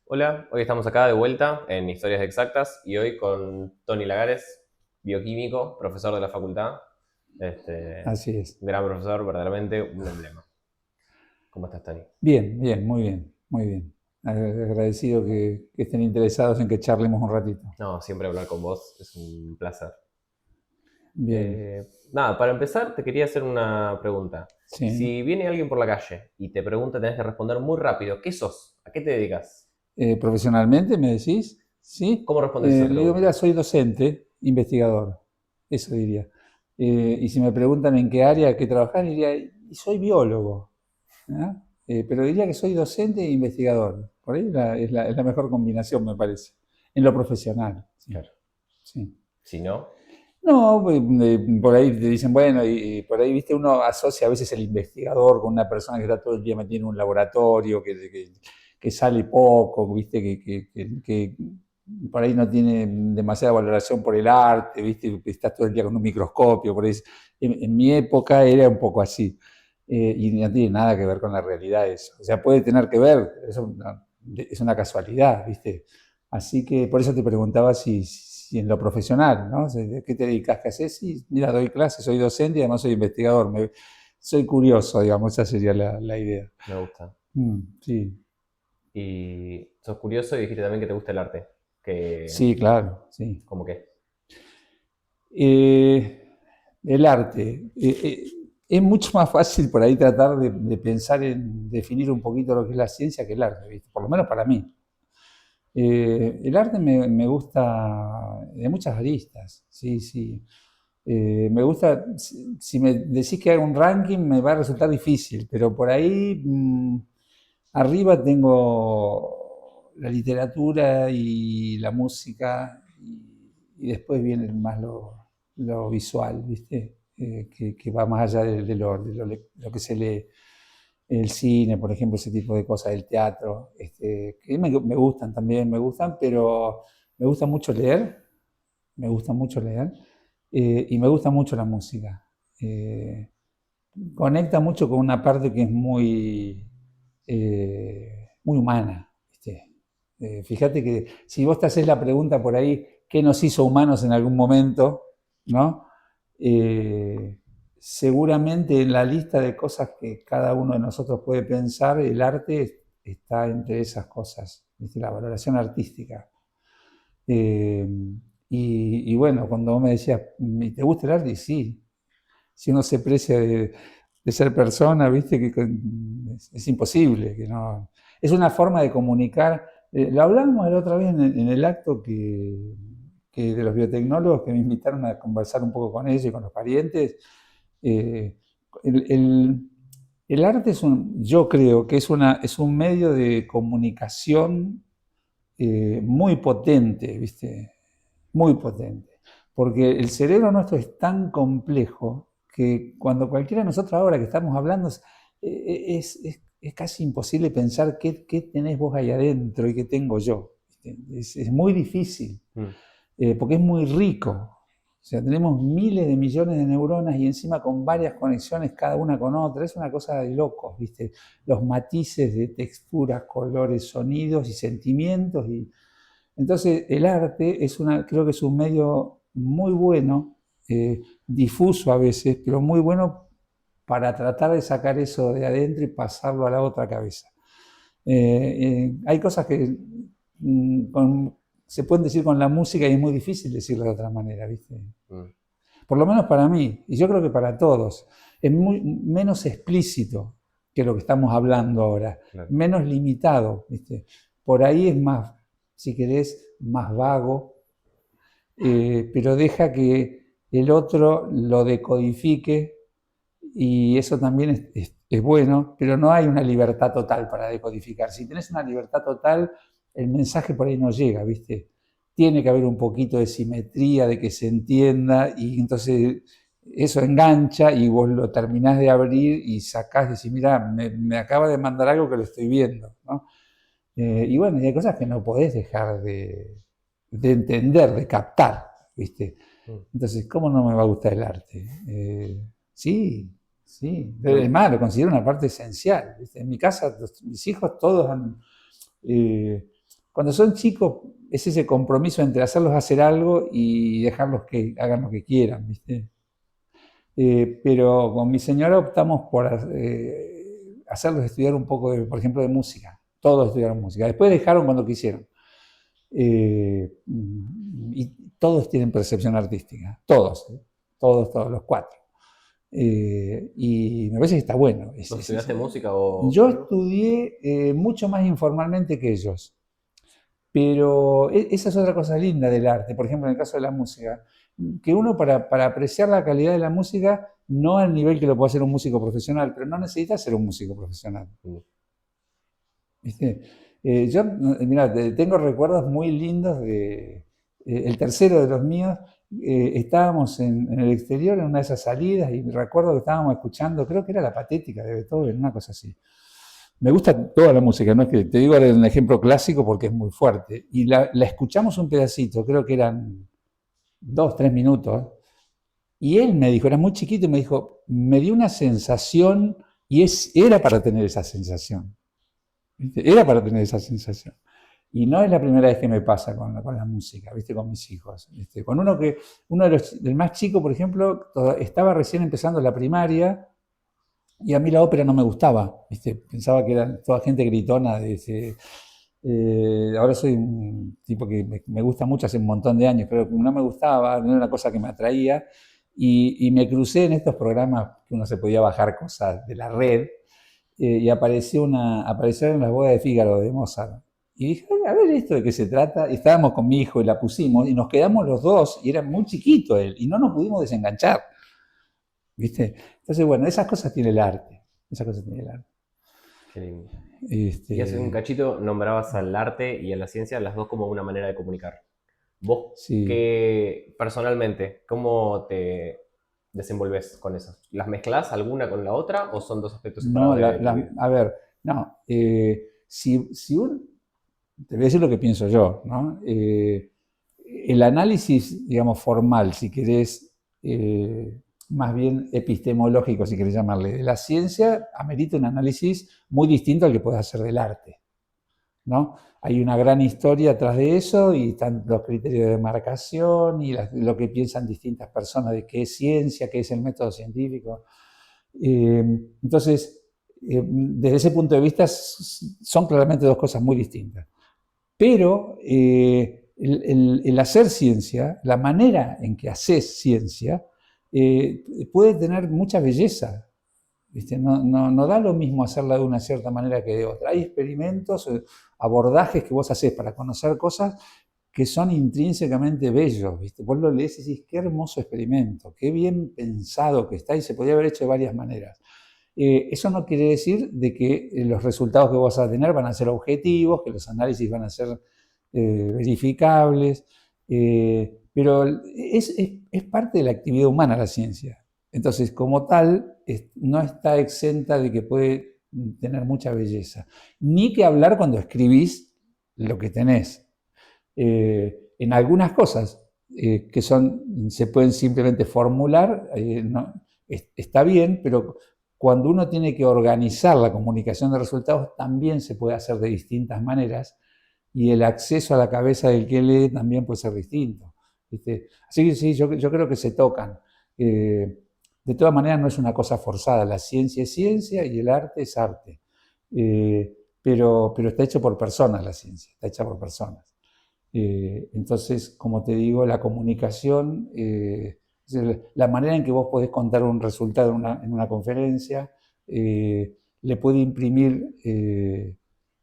Hola, hoy estamos acá de vuelta en Historias Exactas y hoy con Tony Lagares, bioquímico, profesor de la facultad. Así es. Gran profesor, verdaderamente un emblema. ¿Cómo estás, Tony? Bien, bien, muy bien, muy bien. Agradecido que estén interesados en que charlemos un ratito. No, siempre hablar con vos es un placer. Bien, Nada, para empezar te quería hacer una pregunta. sí. Si viene alguien por la calle y te pregunta, tenés que responder muy rápido. ¿Qué sos? ¿A qué te dedicas? Profesionalmente, ¿me decís? Sí. ¿Cómo respondes esa Le digo, mira, pregunta? soy docente, investigador. Eso diría. Y si me preguntan en qué área, qué trabajar, diría, y soy biólogo. ¿Ah? Pero diría que soy docente e investigador. Por ahí es la mejor combinación, me parece. En lo profesional. Sí, Claro. sí. Si no, No, por ahí te dicen, bueno, y por ahí, viste, uno asocia a veces el investigador con una persona que está todo el día metida en un laboratorio, que sale poco, viste, que por ahí no tiene demasiada valoración por el arte, viste, que está todo el día con un microscopio, por ahí. En mi época era un poco así, y no tiene nada que ver con la realidad eso. O sea, puede tener que ver, es una casualidad, viste. Así que por eso te preguntaba si en lo profesional, ¿no? ¿De qué te dedicas? ¿Qué haces? Sí, mira, doy clases, soy docente y además soy investigador. Soy curioso, digamos, esa sería la idea. me gusta. Sí, Y sos curioso y dijiste también que te gusta el arte. Que, sí, claro, sí. ¿Cómo qué? El arte. Es mucho más fácil por ahí tratar de pensar en definir un poquito lo que es la ciencia que el arte, ¿viste? Por lo menos para mí. El arte me gusta de muchas aristas, sí, sí. Me gusta, si me decís que haga un ranking me va a resultar difícil, pero por ahí arriba tengo la literatura y la música y después viene más lo visual, ¿viste? Que va más allá de lo que se lee. El cine, por ejemplo, ese tipo de cosas, el teatro, que me gustan también, me gustan, pero me gusta mucho leer, me gusta mucho leer, y me gusta mucho la música. Eh, Conecta mucho con una parte que es muy humana, ¿viste? Fíjate que si vos te haces la pregunta por ahí, ¿qué nos hizo humanos en algún momento? ¿No? Eh, Seguramente en la lista de cosas que cada uno de nosotros puede pensar, el arte está entre esas cosas, ¿viste? La valoración artística. Eh, y bueno, cuando vos me decías, ¿te gusta el arte? Y sí, si uno se precia de ser persona, viste es imposible, que no. Es una forma de comunicar. Lo hablamos la otra vez en el acto que de los biotecnólogos que me invitaron a conversar un poco con ellos y con los parientes. Eh, el, el- el arte yo creo que es un medio de comunicación muy potente, ¿viste? Muy potente. Porque el cerebro nuestro es tan complejo que cuando cualquiera de nosotros ahora que estamos hablando es casi imposible pensar qué tenés vos ahí adentro y qué tengo yo. Es muy difícil, Mm. porque es muy rico. O sea, tenemos miles de millones de neuronas y encima con varias conexiones cada una con otra. Es una cosa de locos, ¿viste? Los matices de texturas, colores, sonidos y sentimientos. Entonces, el arte creo que es un medio muy bueno, difuso a veces, pero muy bueno para tratar de sacar eso de adentro y pasarlo a la otra cabeza. Hay cosas se pueden decir con la música y es muy difícil decirlo de otra manera, ¿viste? Mm, Por lo menos para mí, y yo creo que para todos. Es menos explícito que lo que estamos hablando ahora, claro. menos limitado, ¿viste? Por ahí es más, si querés, más vago, pero deja que el otro lo decodifique y eso también es bueno, pero no hay una libertad total para decodificar. Si tenés una libertad total, el mensaje por ahí no llega, ¿viste? Tiene que haber un poquito de simetría, de que se entienda, y entonces eso engancha y vos lo terminás de abrir y sacás de decir, mira, me acaba de mandar algo que lo estoy viendo, ¿no? Y bueno, y hay cosas que no podés dejar de entender, de captar, ¿viste? Mm. Entonces, ¿cómo no me va a gustar el arte? Sí, sí. No, Además, lo considero una parte esencial, ¿viste? En mi casa, mis hijos todos han... cuando son chicos, es ese compromiso entre hacerlos hacer algo y dejarlos que hagan lo que quieran, ¿viste? Pero con mi señora optamos por hacerlos estudiar un poco, por ejemplo, de música. Todos estudiaron música. Después dejaron cuando quisieron. Y todos tienen percepción artística. Todos, todos, los cuatro. Y me parece que está bueno. ¿vos estudiaste música o Yo algo? estudié mucho más informalmente que ellos. Pero esa es otra cosa linda del arte, por ejemplo, en el caso de la música, que uno para apreciar la calidad de la música, no al nivel que lo puede hacer un músico profesional, pero no necesita ser un músico profesional. Mm. ¿Viste? Yo, mira, tengo recuerdos muy lindos de el tercero de los míos. Estábamos en el exterior en una de esas salidas y recuerdo que estábamos escuchando, creo que era La Patética de Beethoven, una cosa así. Me gusta toda la música, no es que te digo un ejemplo clásico porque es muy fuerte. Y la escuchamos un pedacito, creo que eran 2, 3 minutos. Y él me dijo, era muy chiquito, y me dijo, me dio una sensación y era para tener esa sensación. ¿Viste? Era para tener esa sensación. Y no es la primera vez que me pasa con la música, ¿viste? Con mis hijos. ¿Viste? Con uno del más chico, por ejemplo, estaba recién empezando la primaria y a mí la ópera no me gustaba, ¿viste? Pensaba que era toda gente gritona. Ahora soy un tipo que me gusta mucho hace un montón de años, pero no me gustaba, no era una cosa que me atraía. Y me crucé en estos programas que uno se podía bajar cosas de la red y aparecieron las bodas de Fígaro de Mozart. Y dije, a ver esto de qué se trata. Y estábamos con mi hijo y la pusimos y nos quedamos los dos y era muy chiquito él y no nos pudimos desenganchar. ¿Viste? Entonces, bueno, esas cosas tiene el arte. Esas cosas tiene el arte. Qué lindo. Y hace un Este, cachito nombrabas al arte y a la ciencia, las dos como una manera de comunicar. Vos, sí. que personalmente, ¿cómo te desenvolves con eso? ¿Las mezclas alguna con la otra o son dos aspectos No, separados de tu vida? a ver, no. Si te voy a decir lo que pienso yo, ¿no? El análisis, digamos, formal, si querés, más bien epistemológico, si querés llamarle, de la ciencia, amerita un análisis muy distinto al que puede hacer del arte, ¿no? Hay una gran historia atrás de eso y están los criterios de demarcación y lo que piensan distintas personas de qué es ciencia, qué es el método científico. Entonces, desde ese punto de vista, son claramente dos cosas muy distintas. Pero el hacer ciencia, la manera en que haces ciencia, puede tener mucha belleza. ¿Viste? No da lo mismo hacerla de una cierta manera que de otra. Hay experimentos, abordajes que vos haces para conocer cosas que son intrínsecamente bellos. ¿Viste? Vos lo lees y decís, qué hermoso experimento, qué bien pensado que está y se podría haber hecho de varias maneras. Eso no quiere decir de que los resultados que vas a tener van a ser objetivos, que los análisis van a ser verificables, pero es parte de la actividad humana la ciencia. Entonces, como tal, no está exenta de que puede tener mucha belleza. Ni que hablar cuando escribís lo que tenés. En algunas cosas que se pueden simplemente formular, no, está bien, pero cuando uno tiene que organizar la comunicación de resultados, también se puede hacer de distintas maneras y el acceso a la cabeza del que lee también puede ser distinto. ¿Viste? Así que sí, yo creo que se tocan. De todas maneras, no es una cosa forzada. La ciencia es ciencia y el arte es arte. pero está hecho por personas la ciencia, está hecha por personas. Entonces, como te digo, la comunicación, la manera en que vos podés contar un resultado en una conferencia, le puede imprimir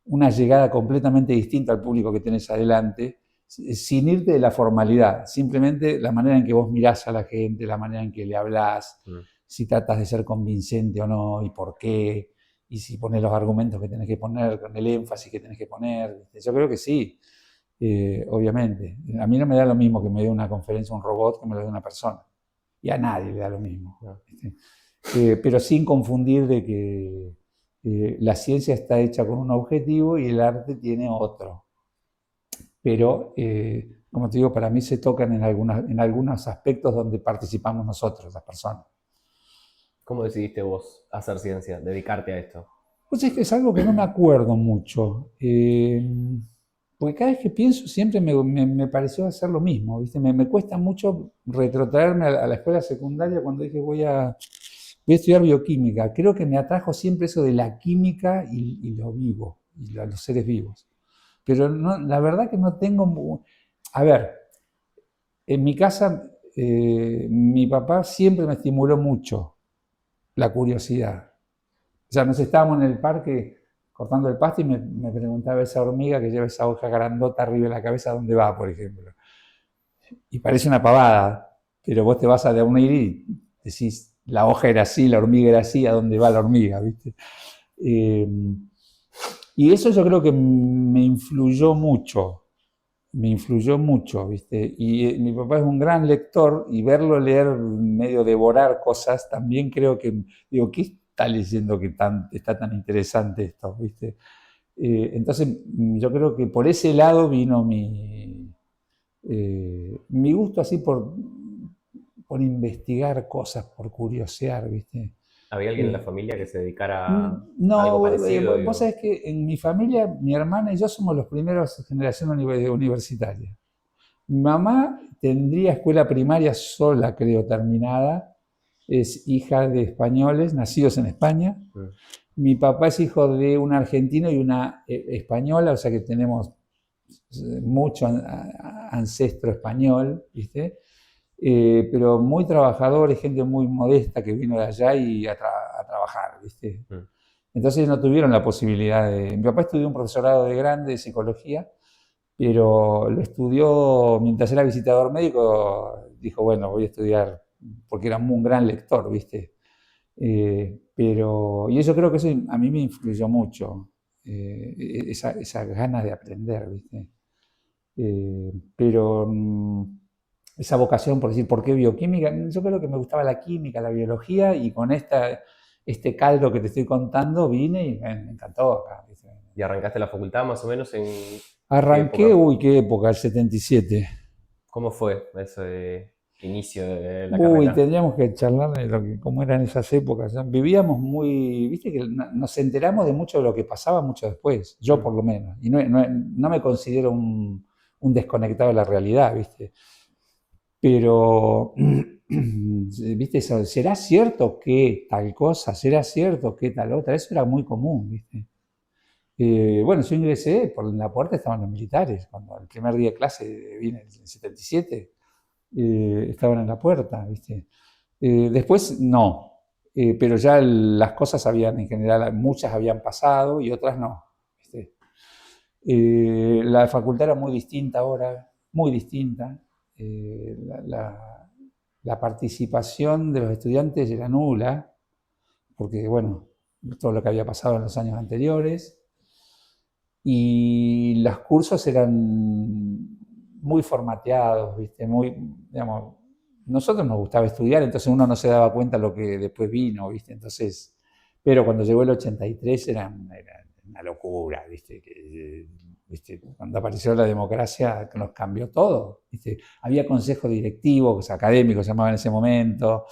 una llegada completamente distinta al público que tenés adelante, sin irte de la formalidad, simplemente la manera en que vos mirás a la gente, la manera en que le hablás, si tratas de ser convincente o no, y por qué, y si pones los argumentos que tenés que poner, con el énfasis que tenés que poner. Yo creo que sí, obviamente. A mí no me da lo mismo que me dé una conferencia un robot que me lo dé una persona. Y a nadie le da lo mismo. No. Pero sin confundir de que la ciencia está hecha con un objetivo y el arte tiene otro. Pero, como te digo, para mí se tocan en algunos aspectos donde participamos nosotros, las personas. ¿Cómo decidiste vos hacer ciencia, dedicarte a esto? Pues es que es algo que no me acuerdo mucho. Porque cada vez que pienso siempre me pareció hacer lo mismo, ¿viste? Me cuesta mucho retrotraerme a la escuela secundaria cuando dije voy a estudiar bioquímica. Creo que me atrajo siempre eso de la química y lo vivo, y los seres vivos. Pero no, la verdad que no tengo... A ver, en mi casa mi papá siempre me estimuló mucho la curiosidad. O sea, nos estábamos en el parque cortando el pasto y me preguntaba esa hormiga que lleva esa hoja grandota arriba de la cabeza, ¿dónde va, por ejemplo? Y parece una pavada, pero vos te vas a unir y decís, la hoja era así, la hormiga era así, ¿a dónde va la hormiga? ¿Viste? Y eso yo creo que me influyó mucho, ¿viste? Y mi papá es un gran lector y verlo leer, medio devorar cosas, también creo que, digo, ¿qué está leyendo que está tan interesante esto, ¿viste? Entonces, yo creo que por ese lado vino mi gusto así por investigar cosas, por curiosear, ¿viste? ¿Había alguien en la familia que se dedicara a algo No, parecido? vos sabés que en mi familia, mi hermana y yo somos los primeros generación universitaria. Mi mamá tendría escuela primaria sola, creo, terminada. Es hija de españoles, nacidos en España. Mi papá es hijo de un argentino y una española, o sea que tenemos mucho ancestro español, ¿viste? Pero muy trabajadores, gente muy modesta que vino de allá y a trabajar, ¿viste? Entonces no tuvieron la posibilidad de... Mi papá estudió un profesorado de grande de psicología, pero lo estudió mientras era visitador médico, dijo, bueno, voy a estudiar, porque era un gran lector, ¿viste? Y eso creo que eso a mí me influyó mucho, esa ganas de aprender, ¿viste? Pero esa vocación por decir, ¿por qué bioquímica? Yo creo que me gustaba la química, la biología, y con este caldo que te estoy contando vine y me encantó acá, ¿viste? ¿Y arrancaste la facultad más o menos en Arranqué, qué época? qué época, el 77. ¿Cómo fue ese inicio de la carrera? Tendríamos que charlar de cómo eran esas épocas. Vivíamos muy, viste que nos enteramos de mucho de lo que pasaba mucho después, yo por lo menos. Y no me considero un desconectado de la realidad, viste. Pero, viste, eso, ¿será cierto que tal cosa? ¿Será cierto que tal otra? Eso era muy común, viste. Bueno, yo ingresé, por la puerta estaban los militares, cuando el primer día de clase vine en el 77. Estaban en la puerta, ¿viste? Después no, pero ya las cosas habían, en general, muchas habían pasado y otras no, ¿viste? La facultad era muy distinta ahora, muy distinta. La participación de los estudiantes era nula, porque, bueno, todo lo que había pasado en los años anteriores. Y los cursos eran muy formateados, ¿viste? Muy, digamos, nosotros nos gustaba estudiar, entonces uno no se daba cuenta de lo que después vino, ¿viste? Entonces, pero cuando llegó el 83 era una locura, ¿viste? ¿Viste? Cuando apareció la democracia nos cambió todo, ¿viste? Había consejos directivos, académicos se llamaban en ese momento,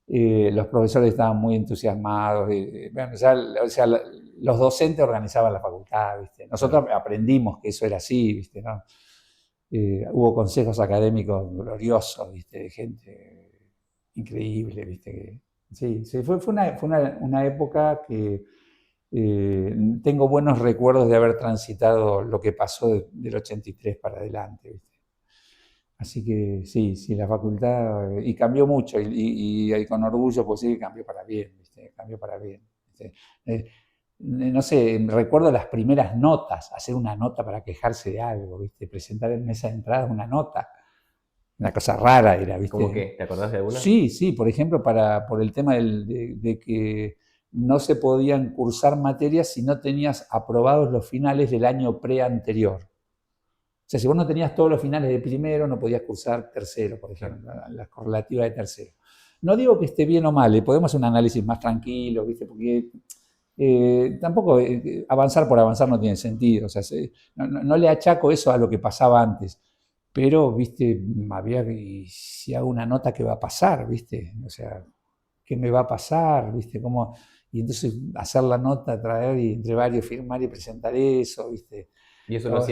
los profesores estaban muy entusiasmados, bueno, ya, o sea, los docentes organizaban la facultad, ¿viste? Nosotros aprendimos que eso era así, ¿viste? ¿No? Hubo consejos académicos gloriosos, ¿viste? De gente increíble, ¿viste? Sí, fue una época que Tengo buenos recuerdos de haber transitado lo que pasó del 83 para adelante, ¿viste? Así que sí, sí, la facultad, y cambió mucho, y con orgullo pues sí, cambió para bien, ¿viste? Cambió para bien, ¿viste? No sé, recuerdo las primeras notas, hacer una nota para quejarse de algo, ¿viste? Presentar en mesa de entrada una nota, una cosa rara era, ¿Cómo ¿viste? qué? ¿Te acordás de alguna? Sí, sí, por ejemplo, por el tema de que no se podían cursar materias si no tenías aprobados los finales del año pre-anterior. O sea, si vos no tenías todos los finales de primero, no podías cursar tercero, por Claro. ejemplo, las correlativas de tercero. No digo que esté bien o mal, podemos hacer un análisis más tranquilo, ¿viste? Porque tampoco avanzar por avanzar no tiene sentido. O sea, no le achaco eso a lo que pasaba antes. Pero, viste, había y si hago una nota, ¿qué va a pasar? ¿Viste? O sea, ¿qué me va a pasar? ¿Viste? ¿Cómo? Y entonces hacer la nota, traer y entre varios firmar y presentar eso, ¿viste? ¿Y eso lo Ahora,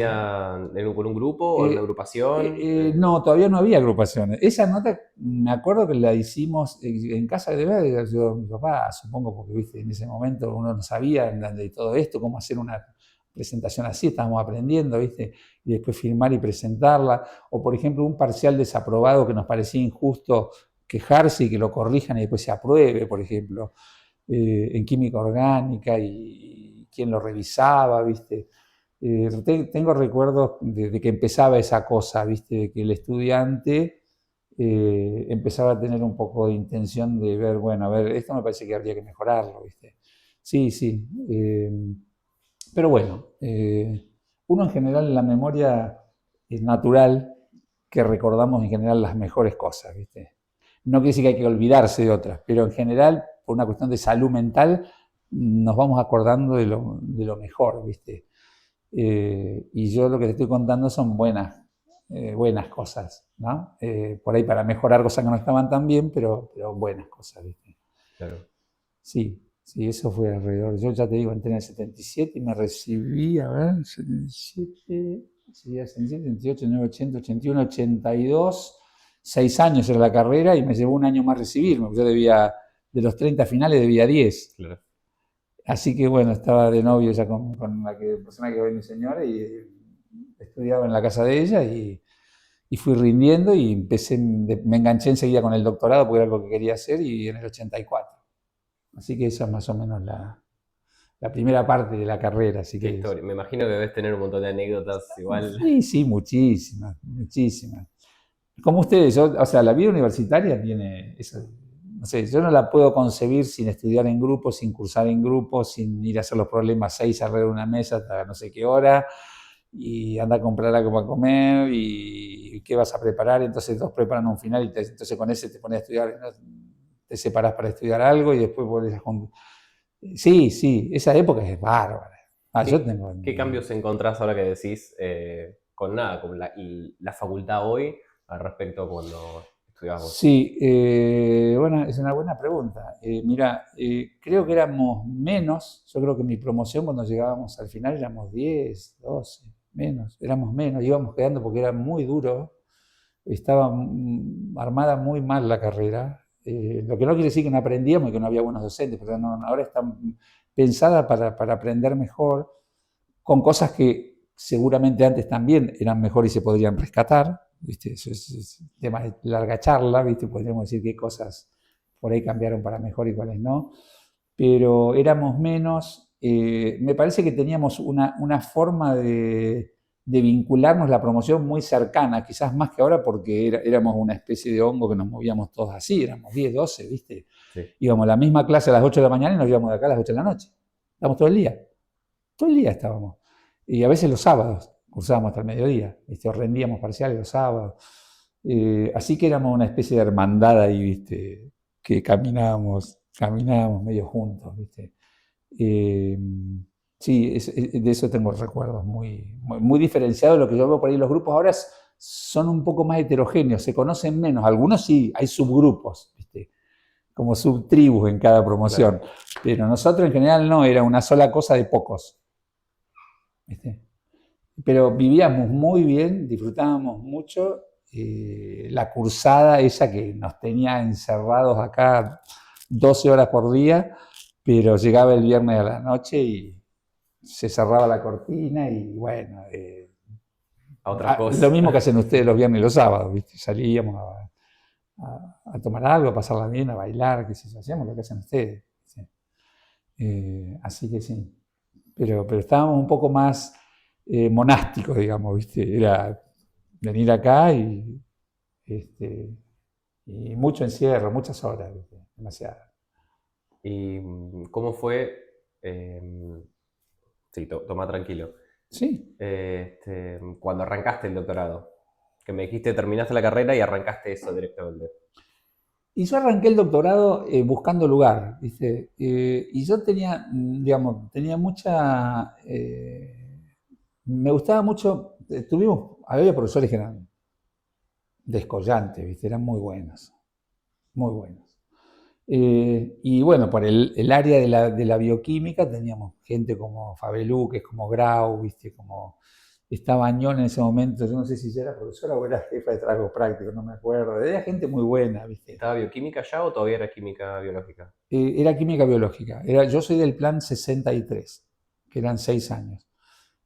hacían con un grupo o en una agrupación? no, todavía no había agrupaciones. Esa nota me acuerdo que la hicimos en casa de mi papá, supongo, porque viste, en ese momento uno no sabía de todo esto, cómo hacer una presentación así, estábamos aprendiendo, ¿viste? Y después filmar y presentarla. O, por ejemplo, un parcial desaprobado que nos parecía injusto quejarse y que lo corrijan y después se apruebe, por ejemplo, en química orgánica y quién lo revisaba, ¿viste? Tengo recuerdos de que empezaba esa cosa, ¿viste? De que el estudiante empezaba a tener un poco de intención de ver, bueno, a ver, esto me parece que habría que mejorarlo, ¿viste? Sí, sí. Pero bueno, uno en general en la memoria es natural que recordamos en general las mejores cosas, ¿viste? No quiere decir que hay que olvidarse de otras, pero en general, por una cuestión de salud mental, nos vamos acordando de lo mejor, ¿viste? Y yo lo que te estoy contando son buenas cosas, ¿no? Por ahí para mejorar cosas que no estaban tan bien, pero buenas cosas, ¿viste? Claro. Sí, sí, eso fue alrededor. Yo ya te digo, entré en el 77 y me recibí, a ver, 77, sería 77, 78, 79, 80, 81, 82, 6 años era la carrera y me llevó un año más recibirme. Yo debía, de los 30 finales, debía 10. Claro. Así que bueno, estaba de novio ya con la persona que hoy mi señora y estudiaba en la casa de ella y fui rindiendo y me enganché enseguida con el doctorado porque era algo que quería hacer y en el 84. Así que esa es más o menos la primera parte de la carrera. Así Qué que historia. Me imagino que debes tener un montón de anécdotas igual. sí, sí, muchísimas, muchísimas. Como ustedes, o sea, la vida universitaria tiene eso, no sé, yo no la puedo concebir sin estudiar en grupo, sin cursar en grupo, sin ir a hacer los problemas 6 alrededor de una mesa hasta no sé qué hora, y anda a comprar algo para comer, y qué vas a preparar, entonces dos preparan un final, y entonces con ese te pones a estudiar, ¿no? Te separás para estudiar algo, y después volvés a juntar. Sí, sí, esa época es bárbara. Yo ¿Qué, tengo... qué cambios encontrás ahora que decís con nada, con la facultad hoy al respecto a cuando estudiabas vos? Sí, bueno, es una buena pregunta. Mira, creo que éramos menos, yo creo que mi promoción cuando llegábamos al final éramos 10, 12, menos, éramos menos, íbamos quedando porque era muy duro, estaba armada muy mal la carrera, lo que no quiere decir que no aprendíamos y que no había buenos docentes, pero ahora está pensada para aprender mejor, con cosas que seguramente antes también eran mejor y se podrían rescatar, ¿viste? Eso es tema de larga charla, ¿viste? Podríamos decir qué cosas por ahí cambiaron para mejor y cuáles no, pero éramos menos, me parece que teníamos una forma de vincularnos la promoción muy cercana, quizás más que ahora porque éramos una especie de hongo que nos movíamos todos así, éramos 10, 12, ¿viste? Sí, Íbamos a la misma clase a las 8 de la mañana y nos íbamos de acá a las 8 de la noche. Estábamos todo el día estábamos. Y a veces los sábados, cursábamos hasta el mediodía, ¿viste? O rendíamos parciales los sábados. Así que éramos una especie de hermandad ahí, ¿viste? Que caminábamos medio juntos, ¿viste? Eh, sí, de eso tengo recuerdos muy diferenciados. Lo que yo veo por ahí, los grupos ahora son un poco más heterogéneos, se conocen menos. Algunos sí, hay subgrupos, ¿viste? Como subtribus en cada claro. promoción. Pero nosotros en general no, era una sola cosa de pocos, ¿viste? Pero vivíamos muy bien, disfrutábamos mucho. La cursada esa que nos tenía encerrados acá 12 horas por día, pero llegaba el viernes a la noche y se cerraba la cortina y bueno, A otra lo cosa. mismo que hacen ustedes los viernes y los sábados, ¿viste? Salíamos a tomar algo, a pasarla bien, a bailar, qué sé yo, hacíamos lo que hacen ustedes. ¿Sí? Así que sí, pero estábamos un poco más monásticos, digamos, ¿viste? Era venir acá y mucho encierro, muchas horas, ¿viste? Demasiadas. ¿Y cómo fue? Sí, toma tranquilo. Sí. Cuando arrancaste el doctorado, que me dijiste terminaste la carrera y arrancaste eso directamente. Y yo arranqué el doctorado buscando lugar, ¿viste? Y yo tenía, digamos, tenía mucha... me gustaba mucho, había profesores que eran descollantes, ¿viste? Eran muy buenos, muy buenos. Y bueno, por el área de la bioquímica teníamos gente como Fabeluques, como Grau, ¿viste? Como estaba Añón en ese momento, yo no sé si ya era profesora o era jefa de trabajo práctico, no me acuerdo. Era gente muy buena, ¿viste? ¿Estaba bioquímica ya o todavía era química biológica? Era química biológica. Yo soy del plan 63, que eran 6 años.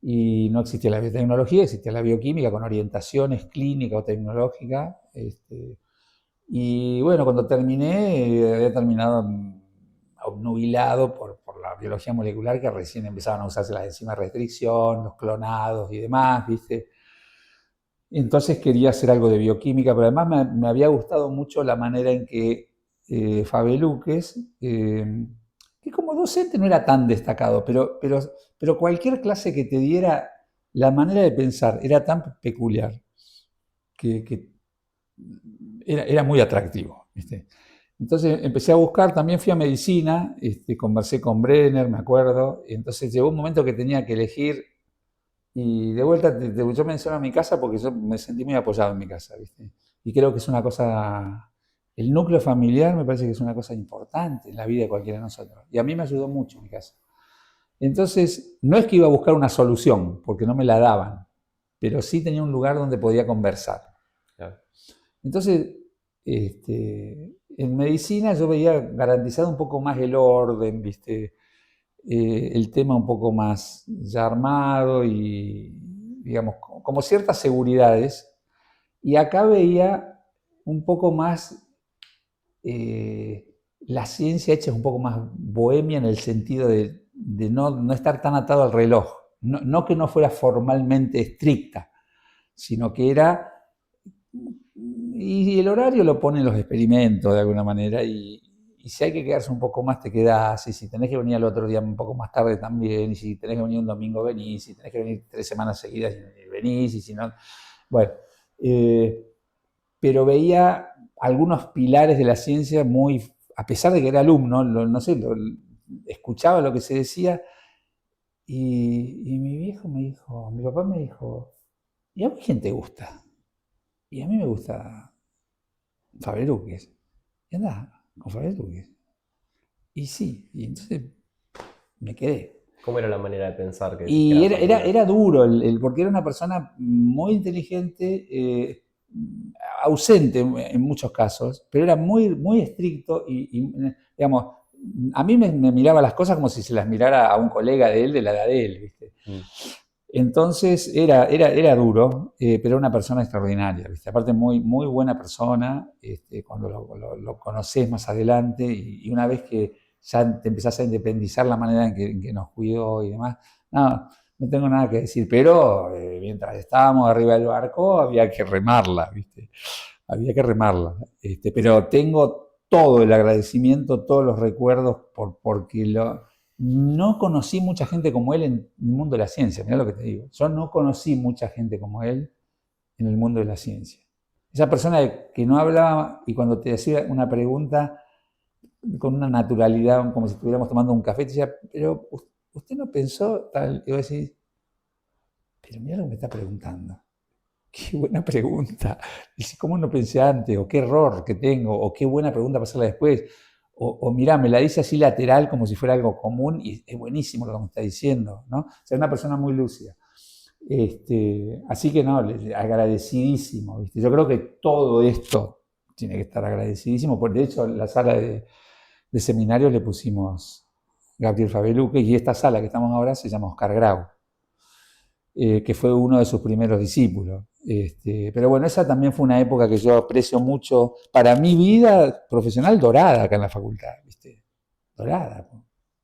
Y no existía la biotecnología, existía la bioquímica con orientaciones clínica o tecnológica. Y bueno, cuando terminé, había terminado obnubilado por la biología molecular, que recién empezaban a usarse las enzimas de restricción, los clonados y demás, ¿viste? Entonces quería hacer algo de bioquímica, pero además me había gustado mucho la manera en que Fabeluques, que como docente no era tan destacado, pero cualquier clase que te diera, la manera de pensar era tan peculiar que era muy atractivo, ¿viste? Entonces empecé a buscar, también fui a medicina, conversé con Brenner, me acuerdo, y entonces llegó un momento que tenía que elegir y de vuelta, yo menciono mi casa porque yo me sentí muy apoyado en mi casa, ¿viste? Y creo que es una cosa, el núcleo familiar me parece que es una cosa importante en la vida de cualquiera de nosotros. Y a mí me ayudó mucho mi casa. Entonces, no es que iba a buscar una solución, porque no me la daban, pero sí tenía un lugar donde podía conversar. Claro. Entonces, en medicina yo veía garantizado un poco más el orden, ¿viste? El tema un poco más ya armado y, digamos, como ciertas seguridades. Y acá veía un poco más la ciencia hecha un poco más bohemia en el sentido de no estar tan atado al reloj. No que no fuera formalmente estricta, sino que era... Y el horario lo ponen los experimentos de alguna manera y si hay que quedarse un poco más te quedás, y si tenés que venir al otro día un poco más tarde también, y si tenés que venir un domingo venís, si tenés que venir 3 semanas seguidas venís, y si no... Bueno, pero veía algunos pilares de la ciencia muy, a pesar de que era alumno, no sé, escuchaba lo que se decía y mi papá me dijo, ¿y a vos quién te gusta? Y a mí me gusta Fabeluques. Y andá con Fabeluques. Y sí, y entonces me quedé. ¿Cómo era la manera de pensar que decís que Y era era particular? duro, porque era una persona muy inteligente, ausente en muchos casos, pero era muy, muy estricto digamos, a mí me miraba las cosas como si se las mirara a un colega de él, de la edad de él, ¿viste? Entonces era duro, pero era una persona extraordinaria, ¿viste? Aparte muy, muy buena persona, cuando lo conoces más adelante y una vez que ya te empezás a independizar la manera en que nos cuidó y demás, no tengo nada que decir, pero mientras estábamos arriba del barco había que remarla, ¿viste? Había que remarla, pero tengo todo el agradecimiento, todos los recuerdos porque no conocí mucha gente como él en el mundo de la ciencia, mirá lo que te digo. Yo no conocí mucha gente como él en el mundo de la ciencia. Esa persona que no hablaba y cuando te hacía una pregunta con una naturalidad, como si estuviéramos tomando un café, te decía, pero usted no pensó tal, y vos decís, pero mira lo que me está preguntando. Qué buena pregunta. Dice, ¿cómo no pensé antes? O qué error que tengo, o qué buena pregunta para hacerla después. O mirá, me la dice así lateral como si fuera algo común y es buenísimo lo que me está diciendo, ¿no? O sea, una persona muy lúcida. Así que no, agradecidísimo, ¿viste? Yo creo que todo esto tiene que estar agradecidísimo, porque de hecho en la sala de seminarios le pusimos Gabriel Fabeluque, y esta sala que estamos ahora se llama Oscar Grau, que fue uno de sus primeros discípulos. Pero bueno, esa también fue una época que yo aprecio mucho para mi vida profesional dorada acá en la facultad, ¿viste? Dorada.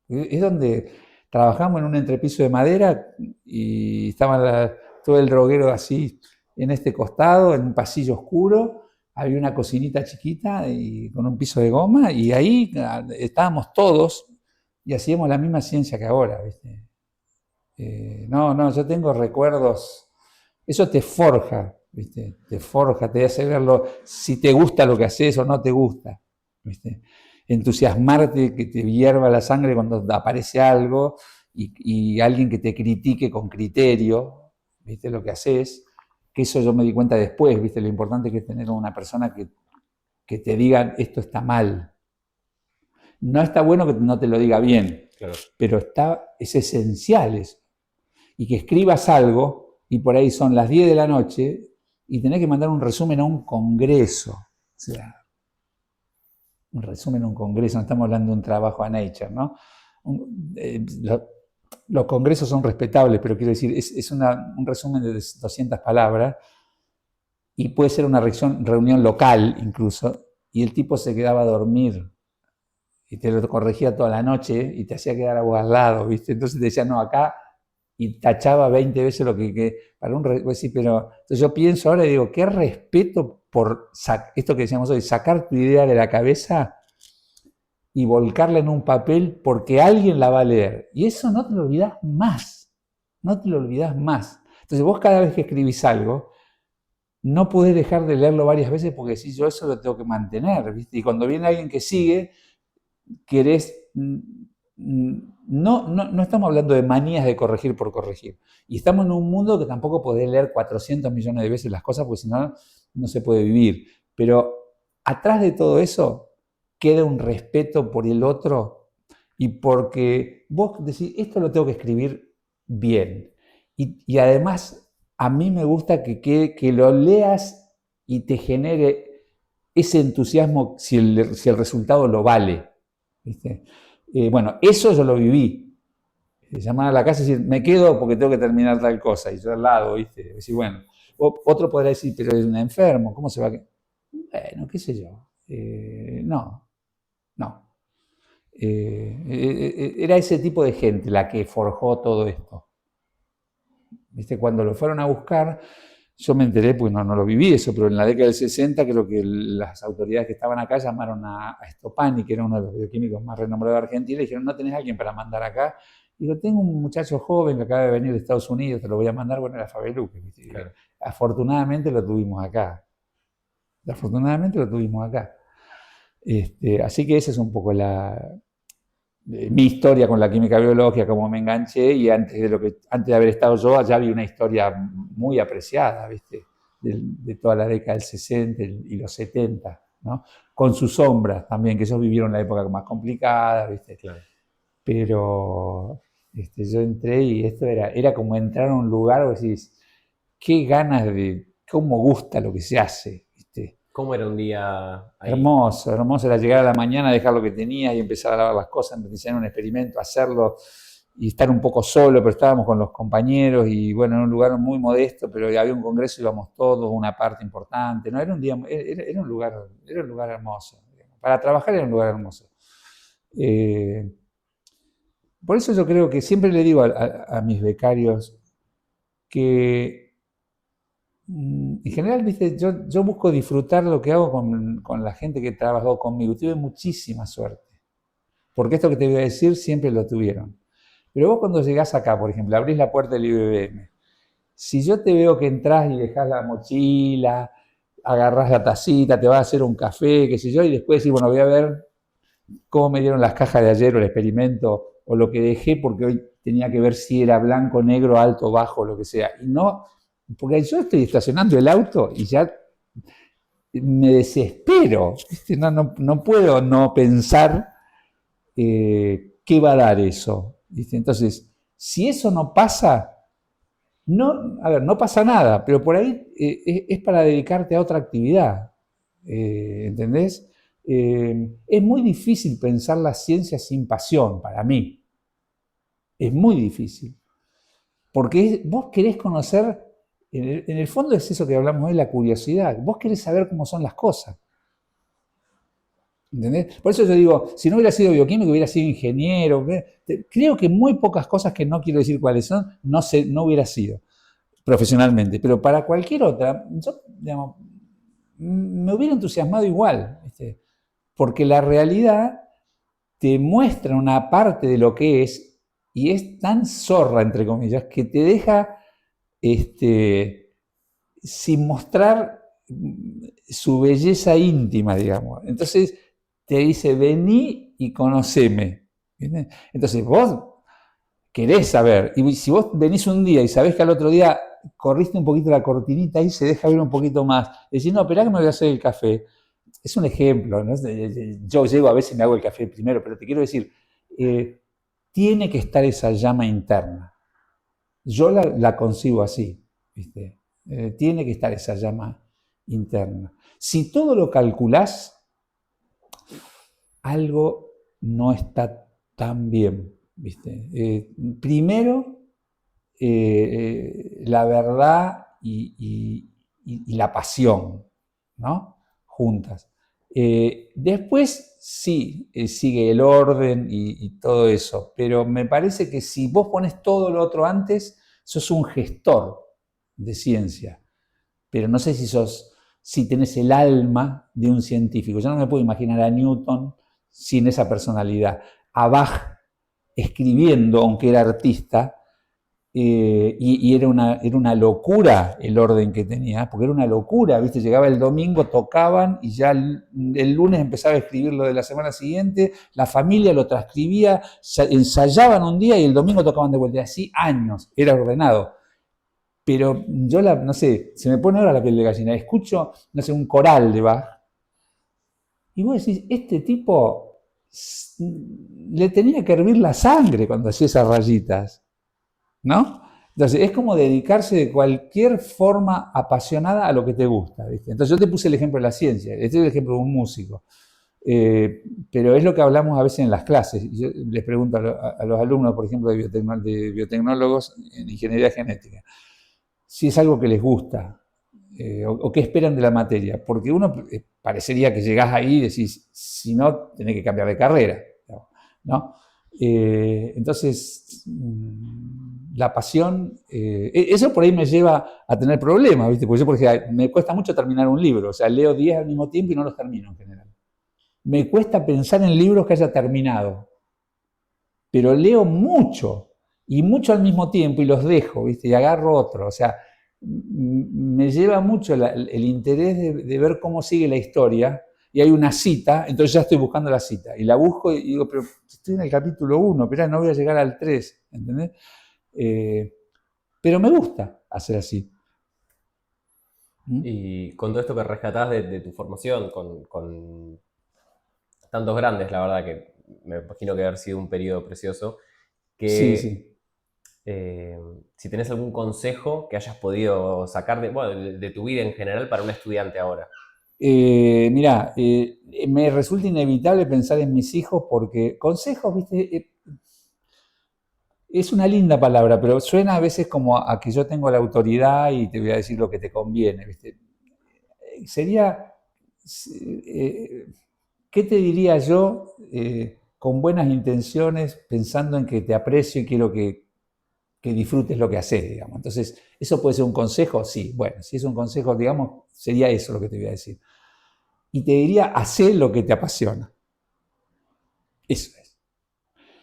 Es donde trabajamos en un entrepiso de madera y estaba todo el droguero así en este costado, en un pasillo oscuro. Había una cocinita chiquita y con un piso de goma y ahí estábamos todos y hacíamos la misma ciencia que ahora, ¿viste? No, yo tengo recuerdos, eso te forja, ¿viste? Te forja, te hace verlo, si te gusta lo que haces o no te gusta, ¿viste? Entusiasmarte, que te hierva la sangre cuando aparece algo y alguien que te critique con criterio, ¿viste? Lo que haces, que eso yo me di cuenta después, ¿viste? Lo importante que es tener una persona que te diga esto está mal. No está bueno que no te lo diga bien, claro, pero es esencial eso. Y que escribas algo y por ahí son las 10 de la noche y tenés que mandar un resumen a un congreso. O sea, un resumen a un congreso, no estamos hablando de un trabajo a Nature, ¿no? Los congresos son respetables, pero quiero decir, es un resumen de 200 palabras y puede ser una reunión local incluso, y el tipo se quedaba a dormir y te lo corregía toda la noche y te hacía quedar a vos al lado, ¿viste? Entonces te decía, no, acá, y tachaba 20 veces lo que para un sí, pero entonces yo pienso ahora y digo, qué respeto por esto que decíamos hoy, sacar tu idea de la cabeza y volcarla en un papel porque alguien la va a leer. Y eso no te lo olvidás más, no te lo olvidás más. Entonces vos cada vez que escribís algo, no podés dejar de leerlo varias veces porque si yo eso lo tengo que mantener, ¿viste? Y cuando viene alguien que sigue, querés... No estamos hablando de manías de corregir por corregir. Y estamos en un mundo que tampoco podés leer 400 millones de veces las cosas porque si no, no se puede vivir. Pero atrás de todo eso queda un respeto por el otro y porque vos decís, esto lo tengo que escribir bien. Y además, a mí me gusta que lo leas y te genere ese entusiasmo si el resultado lo vale, ¿viste? Bueno, eso yo lo viví. Llamar a la casa y decir, me quedo porque tengo que terminar tal cosa. Y yo al lado, ¿viste? Decir, bueno, otro podrá decir, pero es un enfermo, ¿cómo se va a quedar? Bueno, qué sé yo. No. Era ese tipo de gente la que forjó todo esto. ¿Viste? Cuando lo fueron a buscar, yo me enteré, pues no lo viví eso, pero en la década del 60 creo que las autoridades que estaban acá llamaron a Stopani, que era uno de los bioquímicos más renombrados de Argentina, y dijeron, ¿no tenés a alguien para mandar acá? Y digo, tengo un muchacho joven que acaba de venir de Estados Unidos, te lo voy a mandar, bueno, era Fabeluque. Claro. Afortunadamente lo tuvimos acá. Así que esa es un poco mi historia con la química biológica, cómo me enganché, y antes de haber estado yo, allá había una historia muy apreciada, ¿viste? De toda la década del 60 y los 70, ¿no? Con sus sombras también, que ellos vivieron la época más complicada, ¿viste? Claro. Pero yo entré y esto era como entrar a un lugar donde decís, qué ganas cómo gusta lo que se hace, ¿viste? ¿Cómo era un día ahí? Hermoso, era llegar a la mañana, dejar lo que tenía y empezar a lavar las cosas, diseñar un experimento, hacerlo y estar un poco solo, pero estábamos con los compañeros y bueno, en un lugar muy modesto, pero había un congreso, íbamos todos, una parte importante, ¿no? Era un lugar hermoso. Para trabajar era un lugar hermoso. Por eso yo creo que siempre le digo a mis becarios que en general, viste, yo busco disfrutar lo que hago con la gente que trabajó conmigo. Tuve muchísima suerte. Porque esto que te voy a decir siempre lo tuvieron. Pero vos cuando llegás acá, por ejemplo, abrís la puerta del IBM. Si yo te veo que entrás y dejás la mochila, agarrás la tacita, te vas a hacer un café, qué sé yo, y después decís, bueno, voy a ver cómo me dieron las cajas de ayer o el experimento o lo que dejé, porque hoy tenía que ver si era blanco, negro, alto, bajo, lo que sea. Y no, porque yo estoy estacionando el auto y ya me desespero. ¿Viste? No puedo no pensar qué va a dar eso. ¿Viste? Entonces, si eso no pasa, no pasa nada, pero por ahí es para dedicarte a otra actividad. ¿Entendés? Es muy difícil pensar la ciencia sin pasión, para mí. Es muy difícil. Porque vos querés conocer, en el fondo es eso que hablamos hoy, la curiosidad. Vos querés saber cómo son las cosas. ¿Entendés? Por eso yo digo, si no hubiera sido bioquímico, hubiera sido ingeniero. Creo que muy pocas cosas, que no quiero decir cuáles son, no hubiera sido profesionalmente. Pero para cualquier otra, yo, digamos, me hubiera entusiasmado igual. ¿Viste? Porque la realidad te muestra una parte de lo que es, y es tan zorra, entre comillas, que te deja sin mostrar su belleza íntima, digamos. Entonces te dice, vení y conoceme. ¿Entiendes? Entonces vos querés saber, y si vos venís un día y sabés que al otro día corriste un poquito la cortinita y se deja ver un poquito más, decís, no, esperá que me voy a hacer el café. Es un ejemplo, ¿no? Yo llego a veces y me hago el café primero, pero te quiero decir, tiene que estar esa llama interna. Yo la concibo así, ¿viste? Tiene que estar esa llama interna. Si todo lo calculás, algo no está tan bien, ¿viste? Primero, la verdad y la pasión, ¿no? Juntas. Después sí, sigue el orden y todo eso, pero me parece que si vos pones todo lo otro antes, sos un gestor de ciencia, pero no sé si tenés el alma de un científico. Yo no me puedo imaginar a Newton sin esa personalidad, a Bach escribiendo, aunque era artista, y era una locura el orden que tenía, porque era una locura, ¿viste? Llegaba el domingo, tocaban y ya el lunes empezaba a escribir lo de la semana siguiente, la familia lo transcribía, ensayaban un día y el domingo tocaban de vuelta, así años, era ordenado. Pero yo, no sé, se me pone ahora la piel de gallina, escucho, no sé, un coral de Bach, y vos decís, este tipo le tenía que hervir la sangre cuando hacía esas rayitas, ¿no? Entonces, es como dedicarse de cualquier forma apasionada a lo que te gusta, ¿viste? Entonces, yo te puse el ejemplo de la ciencia, este es el ejemplo de un músico. Pero es lo que hablamos a veces en las clases. Yo les pregunto a los alumnos, por ejemplo, de biotecnólogos en ingeniería genética, si es algo que les gusta o qué esperan de la materia. Porque uno parecería que llegás ahí y decís, si no, tenés que cambiar de carrera, ¿no? Entonces, la pasión, eso por ahí me lleva a tener problemas, ¿viste? Porque yo, por ejemplo, me cuesta mucho terminar un libro, o sea, leo 10 al mismo tiempo y no los termino en general. Me cuesta pensar en libros que haya terminado, pero leo mucho, y mucho al mismo tiempo, y los dejo, ¿viste? Y agarro otro, o sea, me lleva mucho el interés de ver cómo sigue la historia, y hay una cita, entonces ya estoy buscando la cita, y la busco y digo, pero estoy en el capítulo 1, pero no voy a llegar al 3, ¿entendés? Pero me gusta hacer así. Y con todo esto que rescatás de tu formación, con tantos grandes, la verdad que me imagino que haber sido un periodo precioso, Sí, que sí. Si tenés algún consejo que hayas podido sacar de tu vida en general para un estudiante ahora. Mirá, me resulta inevitable pensar en mis hijos porque consejos, viste, es una linda palabra, pero suena a veces como a que yo tengo la autoridad y te voy a decir lo que te conviene, viste. Sería, ¿qué te diría yo con buenas intenciones, pensando en que te aprecio y quiero que disfrutes lo que haces, digamos? Entonces, ¿eso puede ser un consejo? Sí, bueno, si es un consejo, digamos, sería eso lo que te voy a decir. Y te diría, hacé lo que te apasiona. Eso es.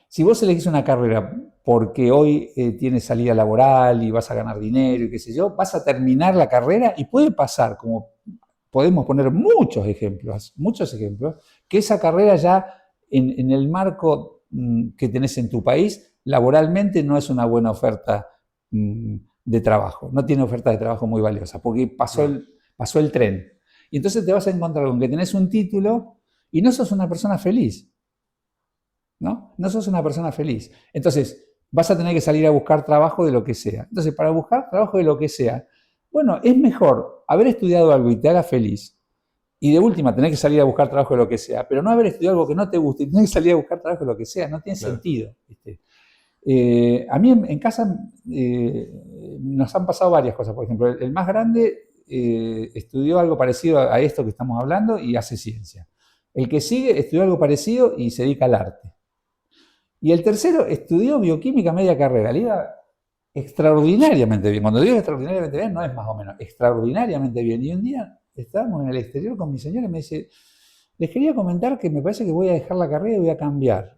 Si vos elegís una carrera porque hoy tienes salida laboral y vas a ganar dinero y qué sé yo, vas a terminar la carrera y puede pasar, como podemos poner muchos ejemplos, que esa carrera ya en el marco que tenés en tu país, laboralmente no es una buena oferta de trabajo, no tiene oferta de trabajo muy valiosa, porque pasó el tren. Y entonces te vas a encontrar con que tenés un título y no sos una persona feliz, ¿no? No sos una persona feliz. Entonces, vas a tener que salir a buscar trabajo de lo que sea. Entonces, para buscar trabajo de lo que sea, bueno, es mejor haber estudiado algo y te haga feliz, y de última tener que salir a buscar trabajo de lo que sea, pero no haber estudiado algo que no te guste y tener que salir a buscar trabajo de lo que sea, no tiene Claro. sentido, ¿viste? A mí en casa nos han pasado varias cosas. Por ejemplo, el más grande estudió algo parecido a esto que estamos hablando y hace ciencia. El que sigue estudió algo parecido y se dedica al arte. Y el tercero estudió bioquímica media carrera. Le iba extraordinariamente bien. Cuando digo extraordinariamente bien, no es más o menos, extraordinariamente bien. Y un día estábamos en el exterior con mi señora y me dice, les quería comentar que me parece que voy a dejar la carrera y voy a cambiar.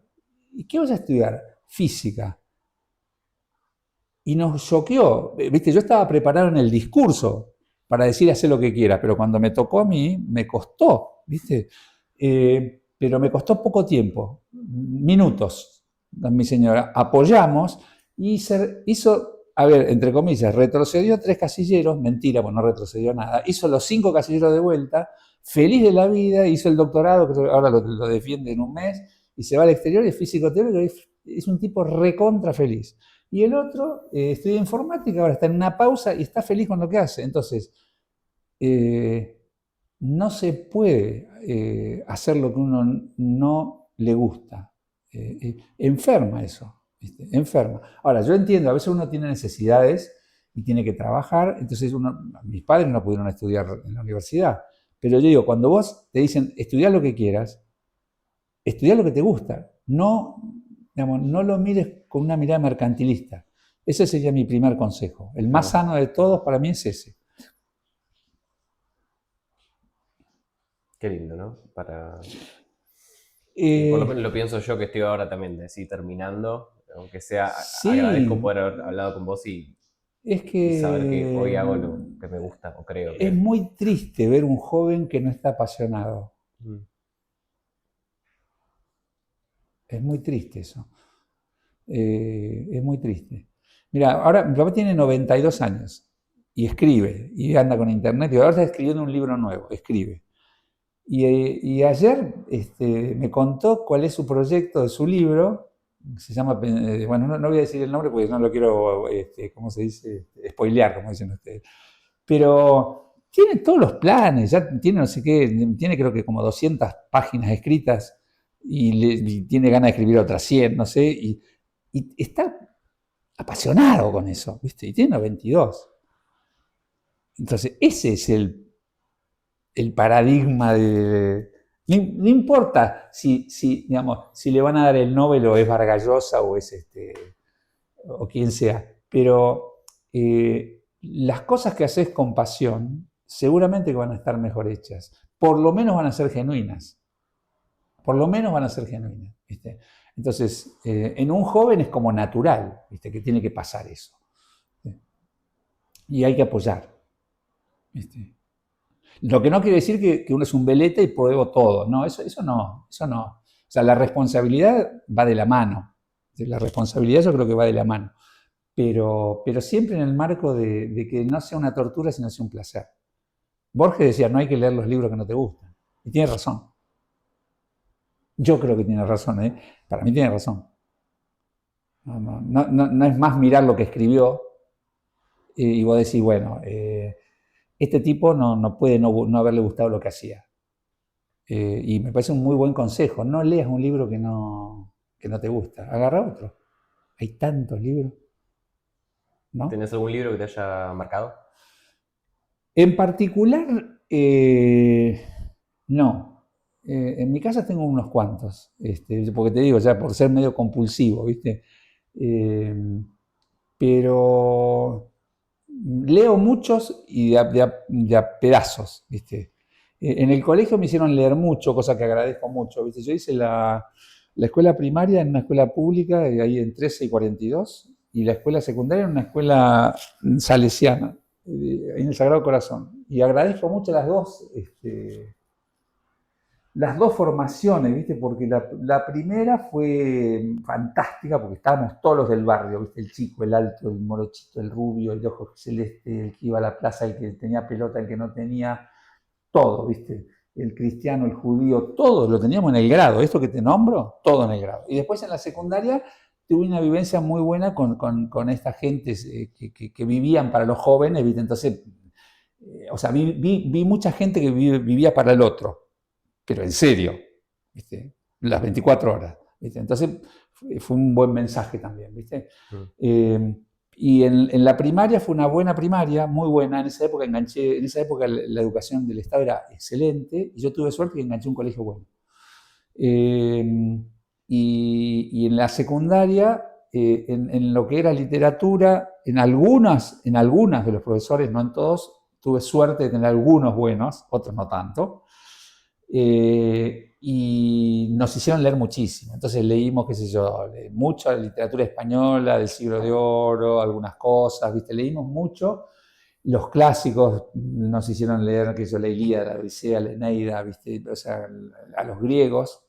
¿Y qué vas a estudiar? Física. Y nos choqueó. Viste, yo estaba preparado en el discurso para decir hacer lo que quiera, pero cuando me tocó a mí, me costó, ¿viste? Pero me costó poco tiempo, minutos, mi señora. Apoyamos y se hizo, a ver, entre comillas, retrocedió 3 casilleros, mentira, pues no retrocedió nada, hizo los 5 casilleros de vuelta, feliz de la vida, hizo el doctorado, que ahora lo defiende en un mes, y se va al exterior, es físico teórico, es un tipo recontra feliz. Y el otro estudia informática, ahora está en una pausa y está feliz con lo que hace. Entonces, no se puede hacer lo que uno no le gusta. Enferma eso, ¿viste? Enferma. Ahora, yo entiendo, a veces uno tiene necesidades y tiene que trabajar, entonces mis padres no pudieron estudiar en la universidad, pero yo digo, cuando vos te dicen estudiar lo que quieras, estudiar lo que te gusta, no, digamos, no lo mires con una mirada mercantilista. Ese sería mi primer consejo. El más sano de todos para mí es ese. Qué lindo, ¿no? Y por lo menos lo pienso yo que estoy ahora también, decir, terminando, aunque sea, sí, agradezco poder haber hablado con vos y saber que hoy hago lo que me gusta o creo que... Es muy triste ver un joven que no está apasionado. Es muy triste eso. Es muy triste. Mira, ahora mi papá tiene 92 años y escribe y anda con internet y ahora está escribiendo un libro nuevo, escribe. Y ayer me contó cuál es su proyecto de su libro, se llama, bueno, no voy a decir el nombre porque no lo quiero, ¿cómo se dice? Spoilear, como dicen ustedes. Pero tiene todos los planes, ya tiene no sé qué, tiene creo que como 200 páginas escritas y tiene ganas de escribir otras 100, no sé, y está apasionado con eso, ¿viste? Y tiene 22. Entonces, ese es el paradigma de... No importa digamos, si le van a dar el Nobel o es Vargas Llosa o es o quien sea, pero las cosas que haces con pasión seguramente que van a estar mejor hechas. Por lo menos van a ser genuinas. Por lo menos van a ser genuinas, ¿viste? Entonces, en un joven es como natural, ¿viste? Que tiene que pasar eso. ¿Sí? Y hay que apoyar, ¿viste? Lo que no quiere decir que uno es un veleta y pruebo todo. No, eso no, eso no. O sea, la responsabilidad va de la mano. La responsabilidad yo creo que va de la mano. Pero siempre en el marco de que no sea una tortura, sino sea un placer. Borges decía, no hay que leer los libros que no te gustan. Y tiene razón. Yo creo que tiene razón, ¿eh? Para mí tiene razón. No es más mirar lo que escribió y vos decís, bueno, este tipo no puede no haberle gustado lo que hacía. Y me parece un muy buen consejo. No leas un libro que no te gusta. Agarra otro. Hay tantos libros, ¿no? ¿Tenés algún libro que te haya marcado? En particular, no. En mi casa tengo unos cuantos, porque te digo, ya por ser medio compulsivo, ¿viste? Pero leo muchos y de a pedazos, ¿viste? En el colegio me hicieron leer mucho, cosa que agradezco mucho, ¿viste? Yo hice la escuela primaria en una escuela pública, ahí en 13 y 42, y la escuela secundaria en una escuela salesiana, en el Sagrado Corazón. Y agradezco mucho las dos formaciones, ¿viste? Porque la primera fue fantástica porque estábamos todos los del barrio, ¿viste? El chico, el alto, el morochito, el rubio, el de ojos celeste, el que iba a la plaza, el que tenía pelota, el que no tenía, todo, ¿viste? El cristiano, el judío, todo lo teníamos en el grado. Esto que te nombro, todo en el grado. Y después en la secundaria tuve una vivencia muy buena con estas gentes que vivían para los jóvenes, ¿viste? Entonces, o sea, vi mucha gente que vivía para el otro, pero en serio, ¿viste? Las 24 horas, ¿viste? Entonces fue un buen mensaje también, ¿viste? Mm. Y en la primaria fue una buena primaria, muy buena. En esa época enganché, en esa época la educación del Estado era excelente y yo tuve suerte que enganché un colegio bueno. Y en la secundaria, en lo que era literatura, en algunas de los profesores, no en todos, tuve suerte de tener algunos buenos, otros no tanto. Y nos hicieron leer muchísimo. Entonces leímos, qué sé yo, mucha literatura española del siglo de oro, algunas cosas, ¿viste? Leímos mucho. Los clásicos nos hicieron leer, que yo, la Ilíada, la Odisea, la Eneida, ¿viste? O sea, a los griegos.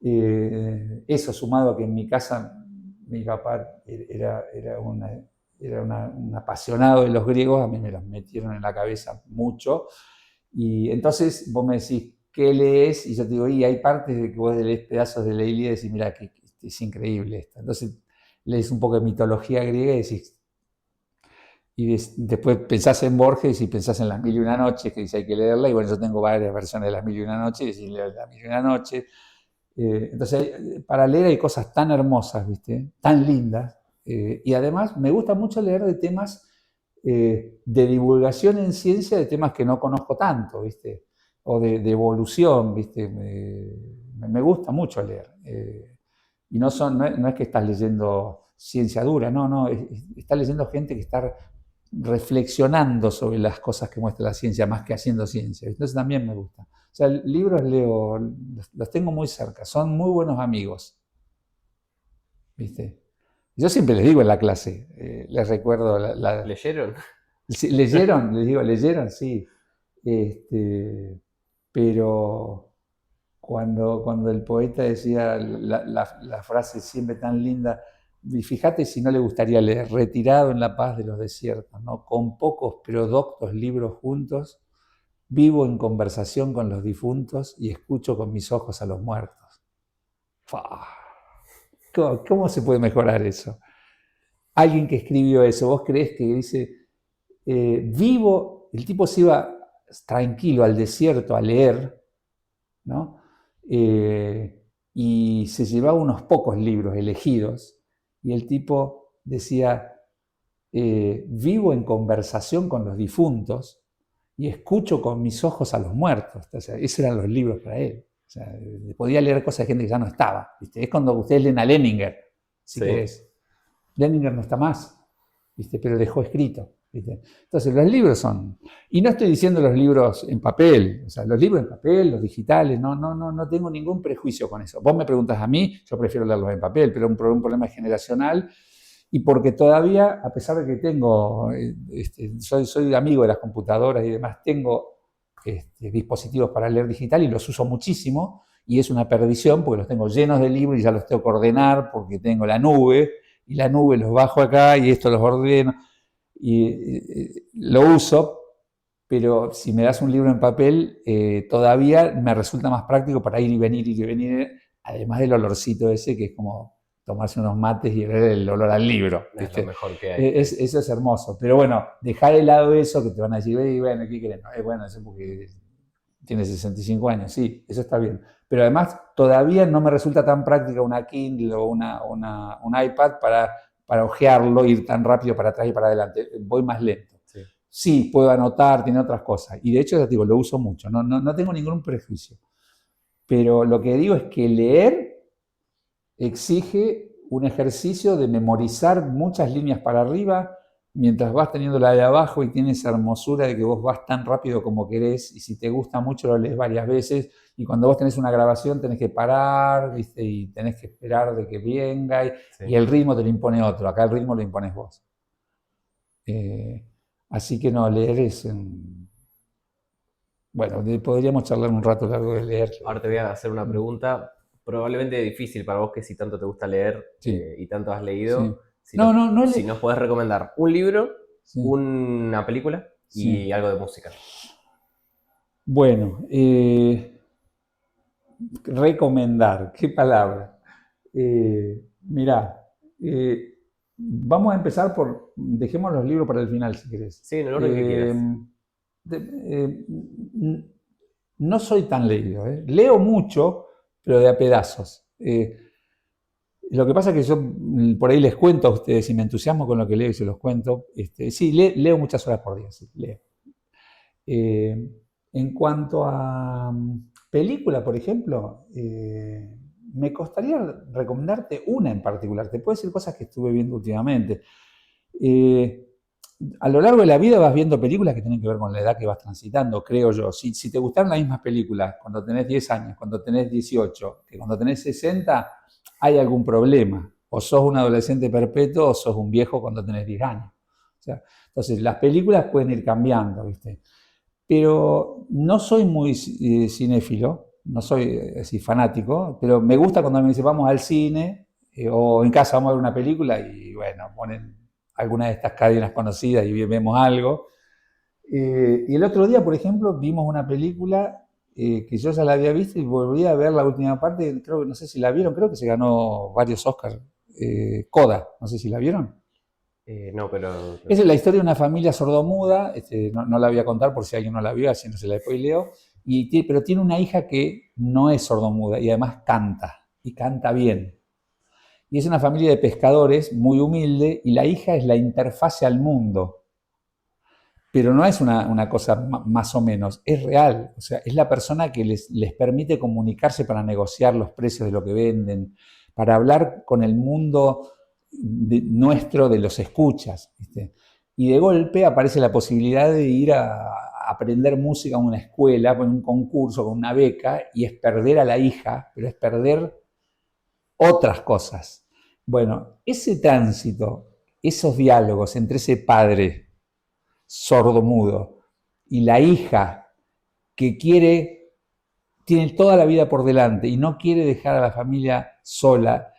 Eso sumado a que en mi casa mi papá era un apasionado de los griegos, a mí me los metieron en la cabeza mucho. Y entonces vos me decís, ¿qué lees? Y yo te digo, y hay partes de que vos lees pedazos de la Ilíada y decís, mira, que es increíble esto. Entonces lees un poco de mitología griega y decís, y después pensás en Borges y pensás en Las Mil y una Noches, que dice hay que leerla, y bueno, yo tengo varias versiones de Las Mil y una Noches, y decís, leo Las Mil y una Noches. Entonces, para leer hay cosas tan hermosas, ¿viste? Tan lindas. Y además me gusta mucho leer de temas de divulgación en ciencia, de temas que no conozco tanto, ¿viste? O de evolución, ¿viste? Me gusta mucho leer. Y no es que estás leyendo ciencia dura, no, estás leyendo gente que está reflexionando sobre las cosas que muestra la ciencia, más que haciendo ciencia. Entonces también me gusta. O sea, libros leo, los tengo muy cerca, son muy buenos amigos, ¿viste? Yo siempre les digo en la clase, les recuerdo, ¿Leyeron? ¿leyeron? Les digo, ¿leyeron? Sí. Pero cuando el poeta decía la frase siempre tan linda, y fíjate si no le gustaría leer, retirado en la paz de los desiertos, ¿no? Con pocos pero doctos libros juntos, vivo en conversación con los difuntos y escucho con mis ojos a los muertos. ¡Fua! ¿Cómo se puede mejorar eso? Alguien que escribió eso, ¿vos creés que dice, vivo, el tipo se iba tranquilo al desierto a leer, ¿no? Y se llevaba unos pocos libros elegidos, y el tipo decía, vivo en conversación con los difuntos y escucho con mis ojos a los muertos. O sea, esos eran los libros para él. O sea, podía leer cosas de gente que ya no estaba. ¿Viste? Es cuando ustedes leen a Leninger, si querés. Leninger no está más, ¿viste? Pero dejó escrito. ¿Viste? Entonces, los libros son... Y no estoy diciendo los libros en papel, o sea, los libros en papel, los digitales, no tengo ningún prejuicio con eso. Vos me preguntás a mí, yo prefiero leerlos en papel, pero un problema generacional, y porque todavía, a pesar de que tengo, soy amigo de las computadoras y demás, tengo dispositivos para leer digital y los uso muchísimo, y es una perdición porque los tengo llenos de libros y ya los tengo que ordenar porque tengo la nube, y la nube los bajo acá y esto los ordeno, y lo uso, pero si me das un libro en papel, todavía me resulta más práctico para ir y venir, además del olorcito ese que es como tomarse unos mates y ver el olor al libro. Es lo mejor que hay. Eso es hermoso. Pero bueno, dejar de lado eso que te van a decir, bueno, ¿qué querés? Bueno, eso porque tiene 65 años, sí, eso está bien. Pero además todavía no me resulta tan práctica una Kindle o un iPad para hojearlo, ir tan rápido para atrás y para adelante. Voy más lento. Sí, puedo anotar, tiene otras cosas. Y de hecho, ya digo, lo uso mucho. No tengo ningún prejuicio. Pero lo que digo es que leer exige un ejercicio de memorizar muchas líneas para arriba, mientras vas teniendo la de abajo y tienes esa hermosura de que vos vas tan rápido como querés, y si te gusta mucho lo lees varias veces, y cuando vos tenés una grabación tenés que parar, ¿viste? Y tenés que esperar de que venga, y el ritmo te lo impone otro, acá el ritmo lo impones vos. Así que no, leer es... Bueno, podríamos charlar un rato largo de leer. Ahora te voy a hacer una pregunta probablemente difícil para vos, que si tanto te gusta leer y tanto has leído. Sí. Si nos podés recomendar un libro, una película y algo de música. Bueno, recomendar, qué palabra. Mirá, vamos a empezar dejemos los libros para el final si querés. Sí, en el orden que quieras. No soy tan leído, leo mucho, pero de a pedazos. Lo que pasa es que yo por ahí les cuento a ustedes y me entusiasmo con lo que leo y se los cuento. Sí, leo muchas horas por día, sí, leo. Eh, en cuanto a película, por ejemplo, me costaría recomendarte una en particular. Te puedo decir cosas que estuve viendo últimamente. Eh, a lo largo de la vida vas viendo películas que tienen que ver con la edad que vas transitando, creo yo. Si te gustaron las mismas películas cuando tenés 10 años, cuando tenés 18, que cuando tenés 60, hay algún problema. O sos un adolescente perpetuo o sos un viejo cuando tenés 10 años. O sea, entonces, las películas pueden ir cambiando, ¿viste? Pero no soy muy cinéfilo, no soy así fanático, pero me gusta cuando me dicen vamos al cine o en casa vamos a ver una película y bueno, ponen alguna de estas cadenas conocidas y vemos algo. Y el otro día, por ejemplo, vimos una película que yo ya la había visto y volví a ver la última parte, creo que no sé si la vieron, creo que se ganó varios Oscars. Coda, no sé si la vieron. No, pero... Esa es la historia de una familia sordomuda, no la voy a contar por si alguien no la vio, así no se la spoileo, pero tiene una hija que no es sordomuda y además canta, y canta bien. Y es una familia de pescadores muy humilde y la hija es la interfase al mundo. Pero no es una cosa más o menos, es real. O sea, es la persona que les permite comunicarse para negociar los precios de lo que venden, para hablar con el mundo nuestro de los escuchas, ¿viste? Y de golpe aparece la posibilidad de ir a aprender música en una escuela, con un concurso, con una beca, y es perder a la hija, pero es perder otras cosas. Bueno, ese tránsito, esos diálogos entre ese padre sordo-mudo y la hija que tiene toda la vida por delante y no quiere dejar a la familia sola,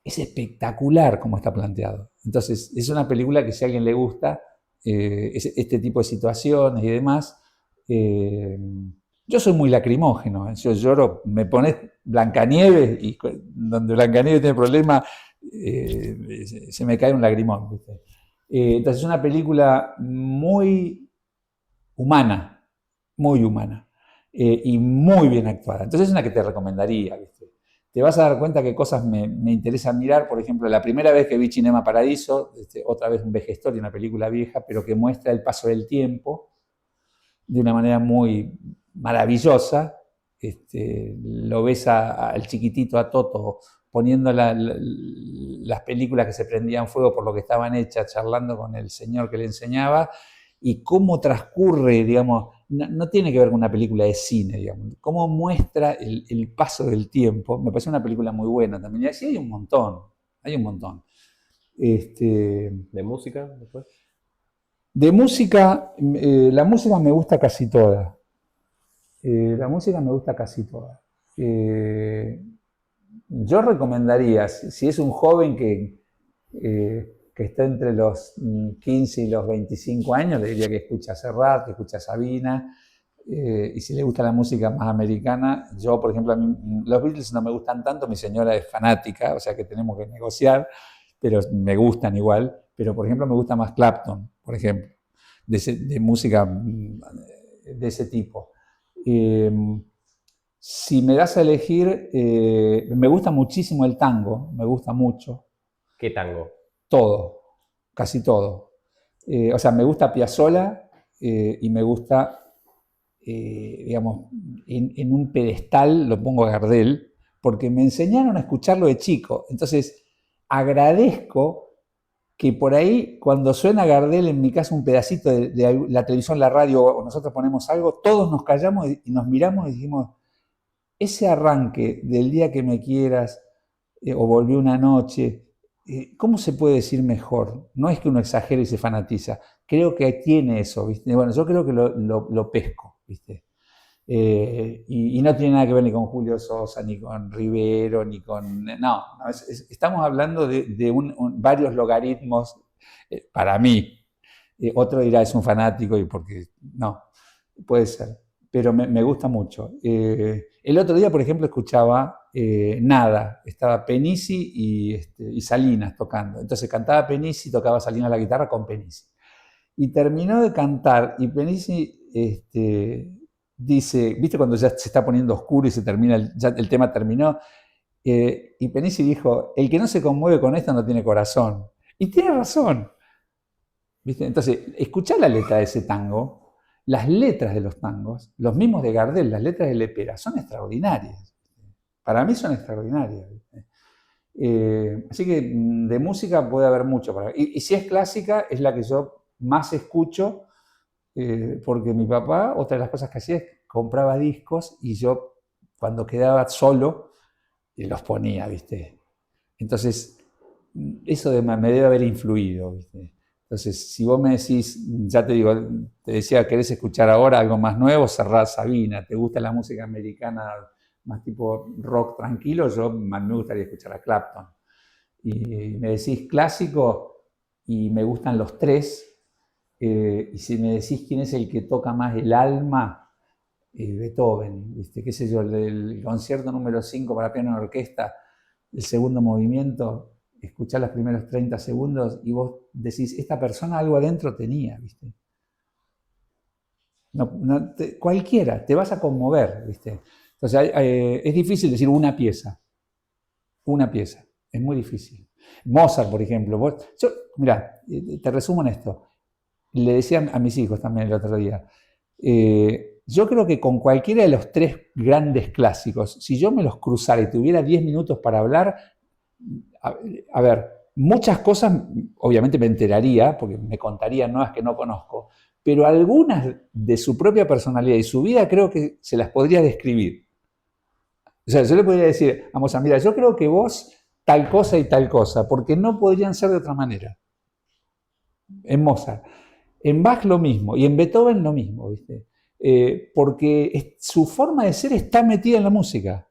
es espectacular como está planteado. Entonces, es una película que si a alguien le gusta este tipo de situaciones y demás, yo soy muy lacrimógeno, yo lloro, me pones Blancanieves y donde Blancanieves tiene problemas, se me cae un lagrimón, ¿viste? Entonces es una película muy humana y muy bien actuada. Entonces es una que te recomendaría, ¿viste? Te vas a dar cuenta que cosas me interesan mirar. Por ejemplo, la primera vez que vi Cinema Paradiso, otra vez un Vejestorio, una película vieja, pero que muestra el paso del tiempo de una manera muy maravillosa. Lo ves al chiquitito, a Toto, poniendo las películas que se prendían fuego por lo que estaban hechas, charlando con el señor que le enseñaba, y cómo transcurre, digamos, no tiene que ver con una película de cine, digamos, cómo muestra el paso del tiempo. Me parece una película muy buena también. Y así hay un montón, hay un montón. ¿De música después? De música, la música me gusta casi toda. La música me gusta casi toda. Yo recomendaría, si es un joven que está entre los 15 y los 25 años, le diría que escucha a Serrat, que escucha a Sabina, y si le gusta la música más americana, yo, por ejemplo, a mí, los Beatles no me gustan tanto, mi señora es fanática, o sea que tenemos que negociar, pero me gustan igual, pero por ejemplo me gusta más Clapton, por ejemplo, de música de ese tipo. Si me das a elegir, me gusta muchísimo el tango, me gusta mucho. ¿Qué tango? Todo, casi todo. O sea, me gusta Piazzolla y me gusta, digamos, en un pedestal lo pongo a Gardel, porque me enseñaron a escucharlo de chico. Entonces, agradezco que por ahí, cuando suena Gardel, en mi caso, un pedacito de la televisión, la radio, o nosotros ponemos algo, todos nos callamos y nos miramos y dijimos, ese arranque del día que me quieras, o volví una noche, ¿cómo se puede decir mejor? No es que uno exagere y se fanatiza, creo que tiene eso, ¿viste? Bueno, yo creo que lo pesco, ¿viste? Y no tiene nada que ver ni con Julio Sosa, ni con Rivero, ni con... No, estamos hablando de varios logaritmos para mí. Otro dirá, es un fanático y porque... No, puede ser, pero me gusta mucho. El otro día, por ejemplo, escuchaba Nada, estaba Penisi y Salinas tocando. Entonces cantaba Penisi y tocaba Salinas la guitarra con Penisi. Y terminó de cantar y Penisi dice, ¿viste cuando ya se está poniendo oscuro y se termina, ya el tema terminó? Y Penici dijo, el que no se conmueve con esto no tiene corazón. Y tiene razón. ¿Viste? Entonces, escuchá la letra de ese tango, las letras de los tangos, los mismos de Gardel, las letras de Lepera, son extraordinarias. Para mí son extraordinarias. Así que de música puede haber mucho. Y si es clásica, es la que yo más escucho, porque mi papá, otra de las cosas que hacía es compraba discos y yo cuando quedaba solo los ponía, ¿viste? Entonces, eso me debe haber influido, ¿viste? Entonces, si vos me decís, ya te digo, te decía, ¿querés escuchar ahora algo más nuevo? Cerrá Sabina. ¿Te gusta la música americana más tipo rock tranquilo? Yo me gustaría escuchar a Clapton. Y me decís clásico y me gustan los tres. Y si me decís quién es el que toca más el alma, Beethoven, ¿viste? ¿Qué sé yo? El concierto número 5 para piano y orquesta, el segundo movimiento, escuchar los primeros 30 segundos y vos decís, esta persona algo adentro tenía, ¿viste? Cualquiera, te vas a conmover, ¿viste? Entonces, es difícil decir una pieza, es muy difícil. Mozart, por ejemplo, mirá, te resumo en esto, le decía a mis hijos también el otro día, yo creo que con cualquiera de los tres grandes clásicos, si yo me los cruzara y tuviera 10 minutos para hablar, a ver, muchas cosas obviamente me enteraría, porque me contarían nuevas que no conozco, pero algunas de su propia personalidad y su vida creo que se las podría describir. O sea, yo le podría decir, vamos a mirar, yo creo que vos tal cosa y tal cosa, porque no podrían ser de otra manera. En Mozart. En Bach lo mismo, y en Beethoven lo mismo, ¿viste? Porque su forma de ser está metida en la música.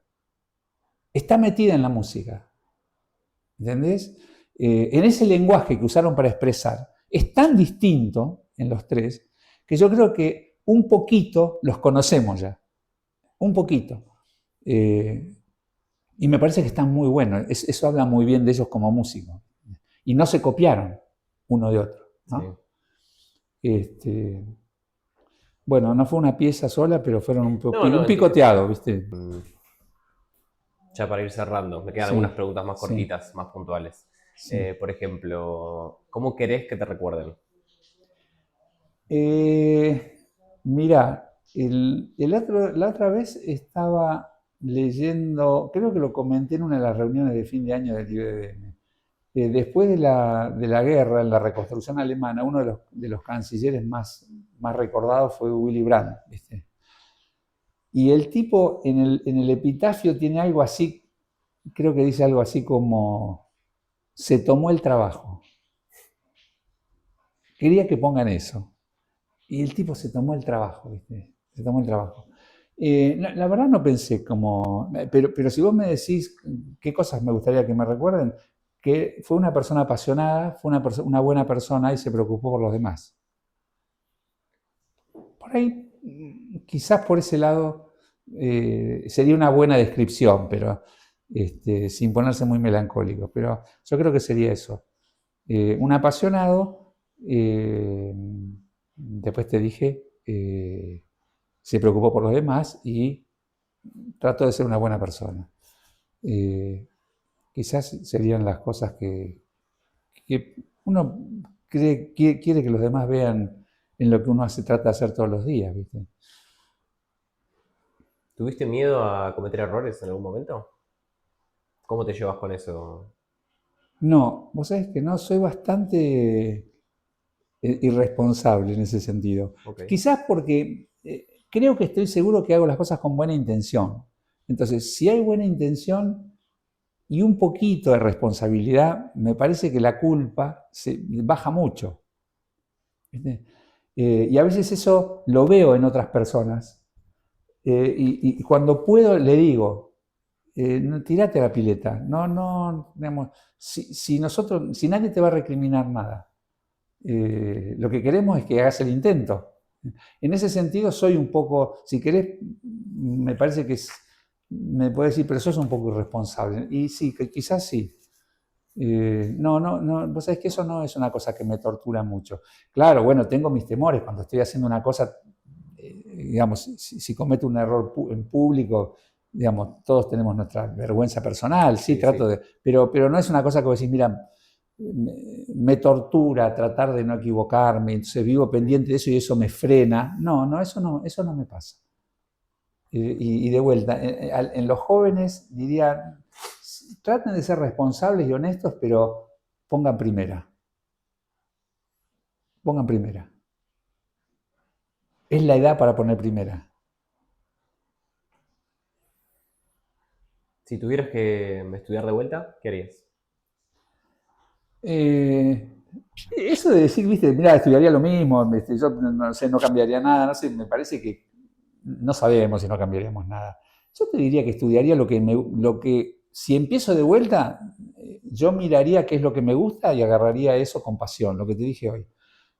Está metida en la música. ¿Entendés? En ese lenguaje que usaron para expresar, es tan distinto en los tres, que yo creo que un poquito los conocemos ya. Un poquito. Y me parece que están muy buenos. Eso habla muy bien de ellos como músicos. Y no se copiaron uno de otro, ¿no? Sí. Bueno, no fue una pieza sola, pero fueron un picoteado, ¿viste? Ya para ir cerrando, me quedan algunas preguntas más cortitas, más puntuales. Sí. Por ejemplo, ¿cómo querés que te recuerden? Mirá, la otra vez estaba leyendo, creo que lo comenté en una de las reuniones de fin de año del IBM. Después de la guerra, en la reconstrucción alemana, uno de los cancilleres más recordados fue Willy Brandt, ¿viste? Y el tipo en el epitafio tiene algo así, creo que dice algo así como, se tomó el trabajo. Quería que pongan eso. Y el tipo se tomó el trabajo, ¿viste? Se tomó el trabajo. La verdad no pensé como, pero si vos me decís qué cosas me gustaría que me recuerden, que fue una persona apasionada, fue una buena persona y se preocupó por los demás. Por ahí, quizás por ese lado, sería una buena descripción, pero sin ponerse muy melancólico. Pero yo creo que sería eso. Un apasionado, después te dije, se preocupó por los demás y trató de ser una buena persona. Quizás serían las cosas que uno quiere que los demás vean en lo que uno trata de hacer todos los días, ¿viste? ¿Tuviste miedo a cometer errores en algún momento? ¿Cómo te llevas con eso? No, vos sabés que no, soy bastante irresponsable en ese sentido. Okay. Quizás porque creo que estoy seguro que hago las cosas con buena intención. Entonces, si hay buena intención y un poquito de responsabilidad, me parece que la culpa se baja mucho. ¿Viste? Y a veces eso lo veo en otras personas. Y cuando puedo le digo, tirate a la pileta. No, digamos, si nadie te va a recriminar nada. Lo que queremos es que hagas el intento. En ese sentido soy un poco, si querés, me parece que me puedes decir, pero sos un poco irresponsable. Y sí, quizás sí. No, vos sabés que eso no es una cosa que me tortura mucho. Claro, bueno, tengo mis temores cuando estoy haciendo una cosa, digamos, si cometo un error en público, digamos, todos tenemos nuestra vergüenza personal, sí, Sí, trato sí. de, pero no es una cosa que vos decís, mira, me tortura tratar de no equivocarme, entonces vivo pendiente de eso y eso me frena. No, no, eso no me pasa. Y de vuelta, en los jóvenes diría, traten de ser responsables y honestos, pero pongan primera, pongan primera. Es la edad para poner primera. Si tuvieras que estudiar de vuelta, ¿qué harías? Eh, Eso de decir, viste, mira, estudiaría lo mismo, yo no sé, no cambiaría nada, no sé, me parece que no sabemos si no cambiaríamos nada. Yo te diría que estudiaría lo que si empiezo de vuelta, yo miraría qué es lo que me gusta y agarraría eso con pasión, lo que te dije hoy.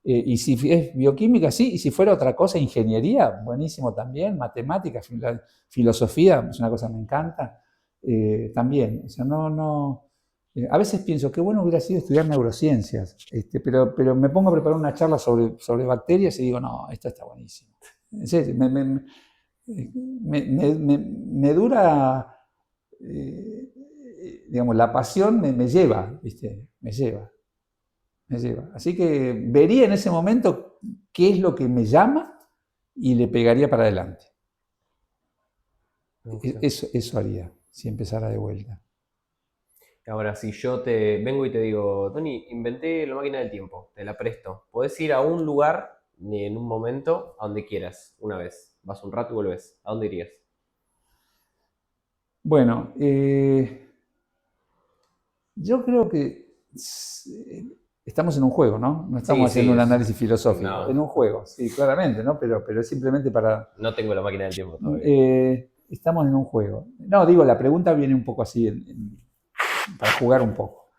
Y si es bioquímica, sí, y si fuera otra cosa, ingeniería, buenísimo también, matemáticas, filosofía, es una cosa que me encanta, también. O sea, a veces pienso que bueno hubiera sido estudiar neurociencias, pero me pongo a preparar una charla sobre bacterias y digo, no, esto está buenísimo. En serio, me dura, digamos, la pasión me lleva, ¿viste? Me lleva. Así que vería en ese momento qué es lo que me llama y le pegaría para adelante. Me gusta. Eso haría si empezara de vuelta. Ahora, si yo te vengo y te digo, Tony, inventé la máquina del tiempo, te la presto. Podés ir a un lugar en un momento, a donde quieras, una vez. Vas un rato y volvés. ¿A dónde irías? Bueno, yo creo que estamos en un juego, ¿no? No Sí, estamos haciendo sí, un análisis sí, filosófico. En no, un juego, sí, claramente, ¿no? Pero es simplemente para... no tengo la máquina del tiempo todavía. estamos en un juego. No, digo, la pregunta viene un poco así, para jugar un poco.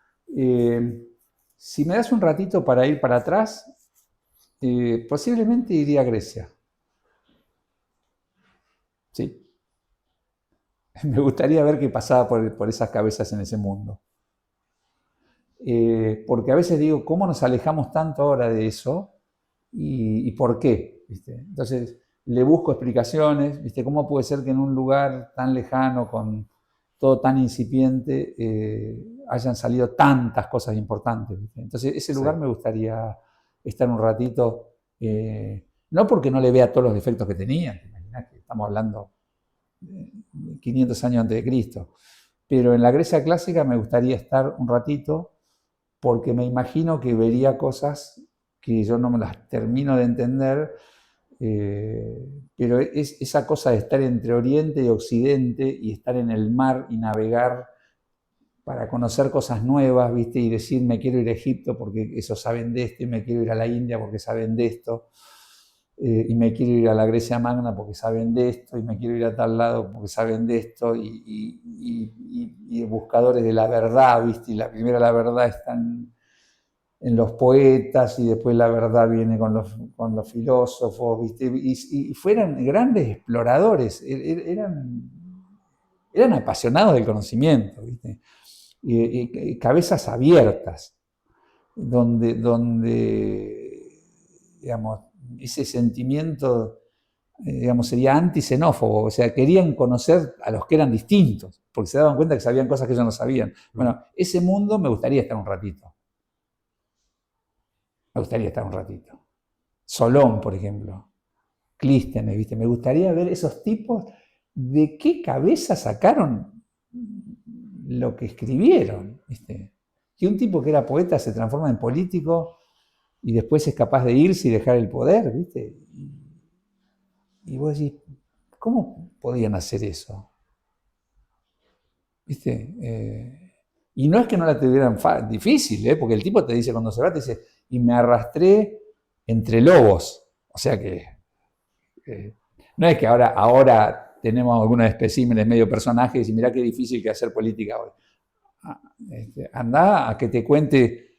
Si me das un ratito para ir para atrás, posiblemente iría a Grecia. Sí. Me gustaría ver qué pasaba por esas cabezas en ese mundo. Porque a veces digo, ¿cómo nos alejamos tanto ahora de eso? ¿Y por qué? ¿Viste? Entonces, le busco explicaciones, ¿viste? ¿Cómo puede ser que en un lugar tan lejano, con todo tan incipiente, hayan salido tantas cosas importantes? ¿Viste? Entonces, ese Sí. lugar me gustaría estar un ratito, no porque no le vea todos los defectos que tenía, imaginás que estamos hablando de 500 años antes de Cristo, pero en la Grecia clásica me gustaría estar un ratito porque me imagino que vería cosas que yo no me las termino de entender, pero es esa cosa de estar entre Oriente y Occidente y estar en el mar y navegar para conocer cosas nuevas, ¿viste? Y decir, me quiero ir a Egipto porque eso saben de esto, y me quiero ir a la India porque saben de esto, y me quiero ir a la Grecia Magna porque saben de esto, y me quiero ir a tal lado porque saben de esto, y buscadores de la verdad, ¿viste? Y la primera la verdad está en los poetas, y después la verdad viene con los filósofos, ¿viste? Y fueran grandes exploradores, eran apasionados del conocimiento, ¿viste? Y cabezas abiertas, donde digamos, ese sentimiento, digamos, sería antisenófobo, o sea, querían conocer a los que eran distintos, porque se daban cuenta que sabían cosas que ellos no sabían. Bueno, ese mundo me gustaría estar un ratito. Me gustaría estar un ratito. Solón, por ejemplo, Clístenes, ¿viste? Me gustaría ver esos tipos de qué cabeza sacaron lo que escribieron, ¿viste? Que un tipo que era poeta se transforma en político y después es capaz de irse y dejar el poder, ¿viste? Y vos decís, ¿cómo podían hacer eso? ¿Viste? Y no es que no la tuvieran difícil, porque el tipo te dice, cuando se va, te dice, y me arrastré entre lobos. O sea que no es que ahora tenemos algunos especímenes medio personajes y mirá qué difícil que hacer política hoy. Andá a que te cuente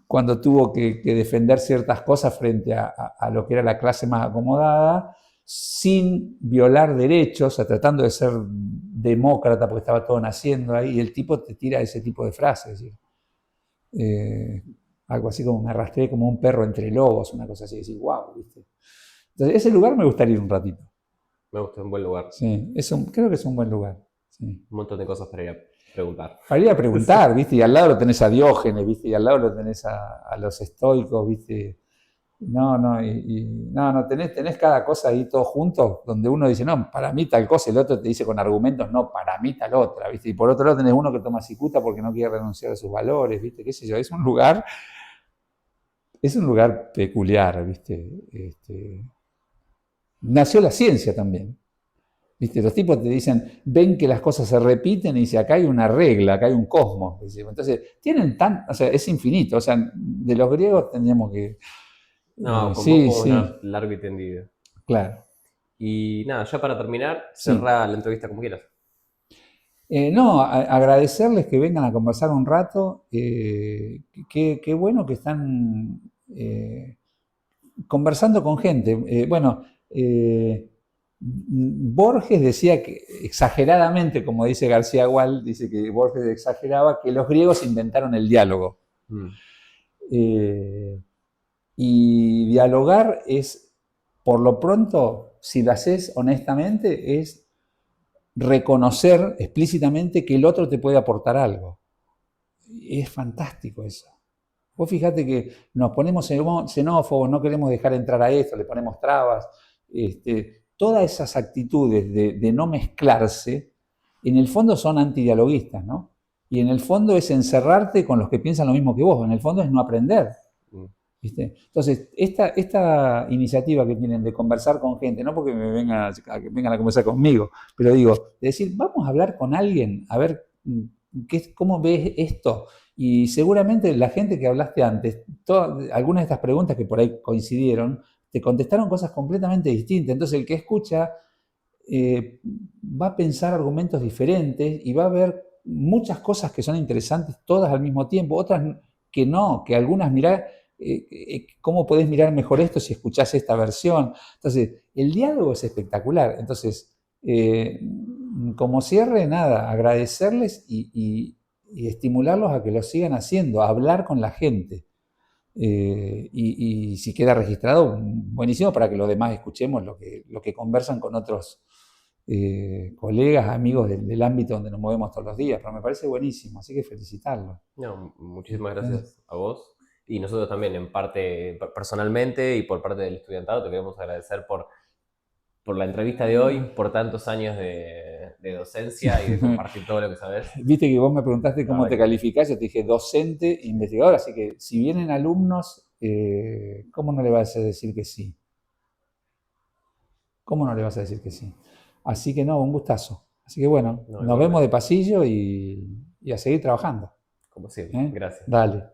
cuando tuvo que defender ciertas cosas frente a lo que era la clase más acomodada, sin violar derechos, tratando de ser demócrata porque estaba todo naciendo ahí, y el tipo te tira ese tipo de frases. Algo así como me arrastré como un perro entre lobos, una cosa así, decir, wow, ¿viste? Entonces, ese lugar me gustaría ir un ratito. Me gusta, es un buen lugar. Sí, creo que es un buen lugar. Sí. Un montón de cosas para ir a preguntar. Para ir a preguntar, ¿viste? Y al lado lo tenés a Diógenes, ¿viste? Y al lado lo tenés a los estoicos, ¿viste? No, no, no, tenés cada cosa ahí todo junto, donde uno dice, no, para mí tal cosa, y el otro te dice con argumentos, no, para mí tal otra, ¿viste? Y por otro lado tenés uno que toma cicuta porque no quiere renunciar a sus valores, ¿viste? ¿Qué sé yo? Es un lugar peculiar, ¿viste? Nació la ciencia también. ¿Viste? Los tipos te dicen, ven que las cosas se repiten y dicen, acá hay una regla, acá hay un cosmos. Entonces, o sea, es infinito. O sea, de los griegos tendríamos que... No, con vos sí, podemos sí, hablar largo y tendido. claro. Y nada, ya para terminar, Sí. cerrá la entrevista como quieras. No, agradecerles que vengan a conversar un rato. Qué bueno que están conversando con gente. Bueno, Borges decía que, exageradamente, como dice García Gual, dice que Borges exageraba, que los griegos inventaron el diálogo. Mm. Y dialogar es, por lo pronto, si lo haces honestamente, es reconocer explícitamente que el otro te puede aportar algo. Es fantástico eso. Vos fíjate que nos ponemos xenófobos, no queremos dejar entrar a esto, le ponemos trabas. Todas esas actitudes de no mezclarse, en el fondo son antidialoguistas, ¿no? Y en el fondo es encerrarte con los que piensan lo mismo que vos, en el fondo es no aprender. Mm. ¿Viste? Entonces, esta iniciativa que tienen de conversar con gente, no porque que vengan a conversar conmigo, pero digo, de decir, vamos a hablar con alguien, a ver cómo ves esto. Y seguramente la gente que hablaste antes, algunas de estas preguntas que por ahí coincidieron, te contestaron cosas completamente distintas. Entonces, el que escucha va a pensar argumentos diferentes y va a ver muchas cosas que son interesantes todas al mismo tiempo, otras que no, que algunas mirá, ¿cómo podés mirar mejor esto si escuchás esta versión? Entonces, el diálogo es espectacular. Entonces, como cierre, nada, agradecerles y estimularlos a que lo sigan haciendo, a hablar con la gente. Y si queda registrado, buenísimo para que los demás escuchemos lo que conversan con otros colegas, amigos del ámbito donde nos movemos todos los días. Pero me parece buenísimo, así que felicitarlos. No, muchísimas gracias a vos. Y nosotros también, en parte, personalmente y por parte del estudiantado, te queremos agradecer por la entrevista de hoy, por tantos años de docencia y de compartir todo lo que sabes. Viste que vos me preguntaste cómo te que... calificás, yo te dije docente, investigador, así que si vienen alumnos, ¿cómo no le vas a decir que sí? ¿Cómo no le vas a decir que sí? Así que no, un gustazo. Así que bueno, No, nos vemos igualmente. de pasillo y a seguir trabajando. Como siempre. ¿Eh? Gracias. Dale.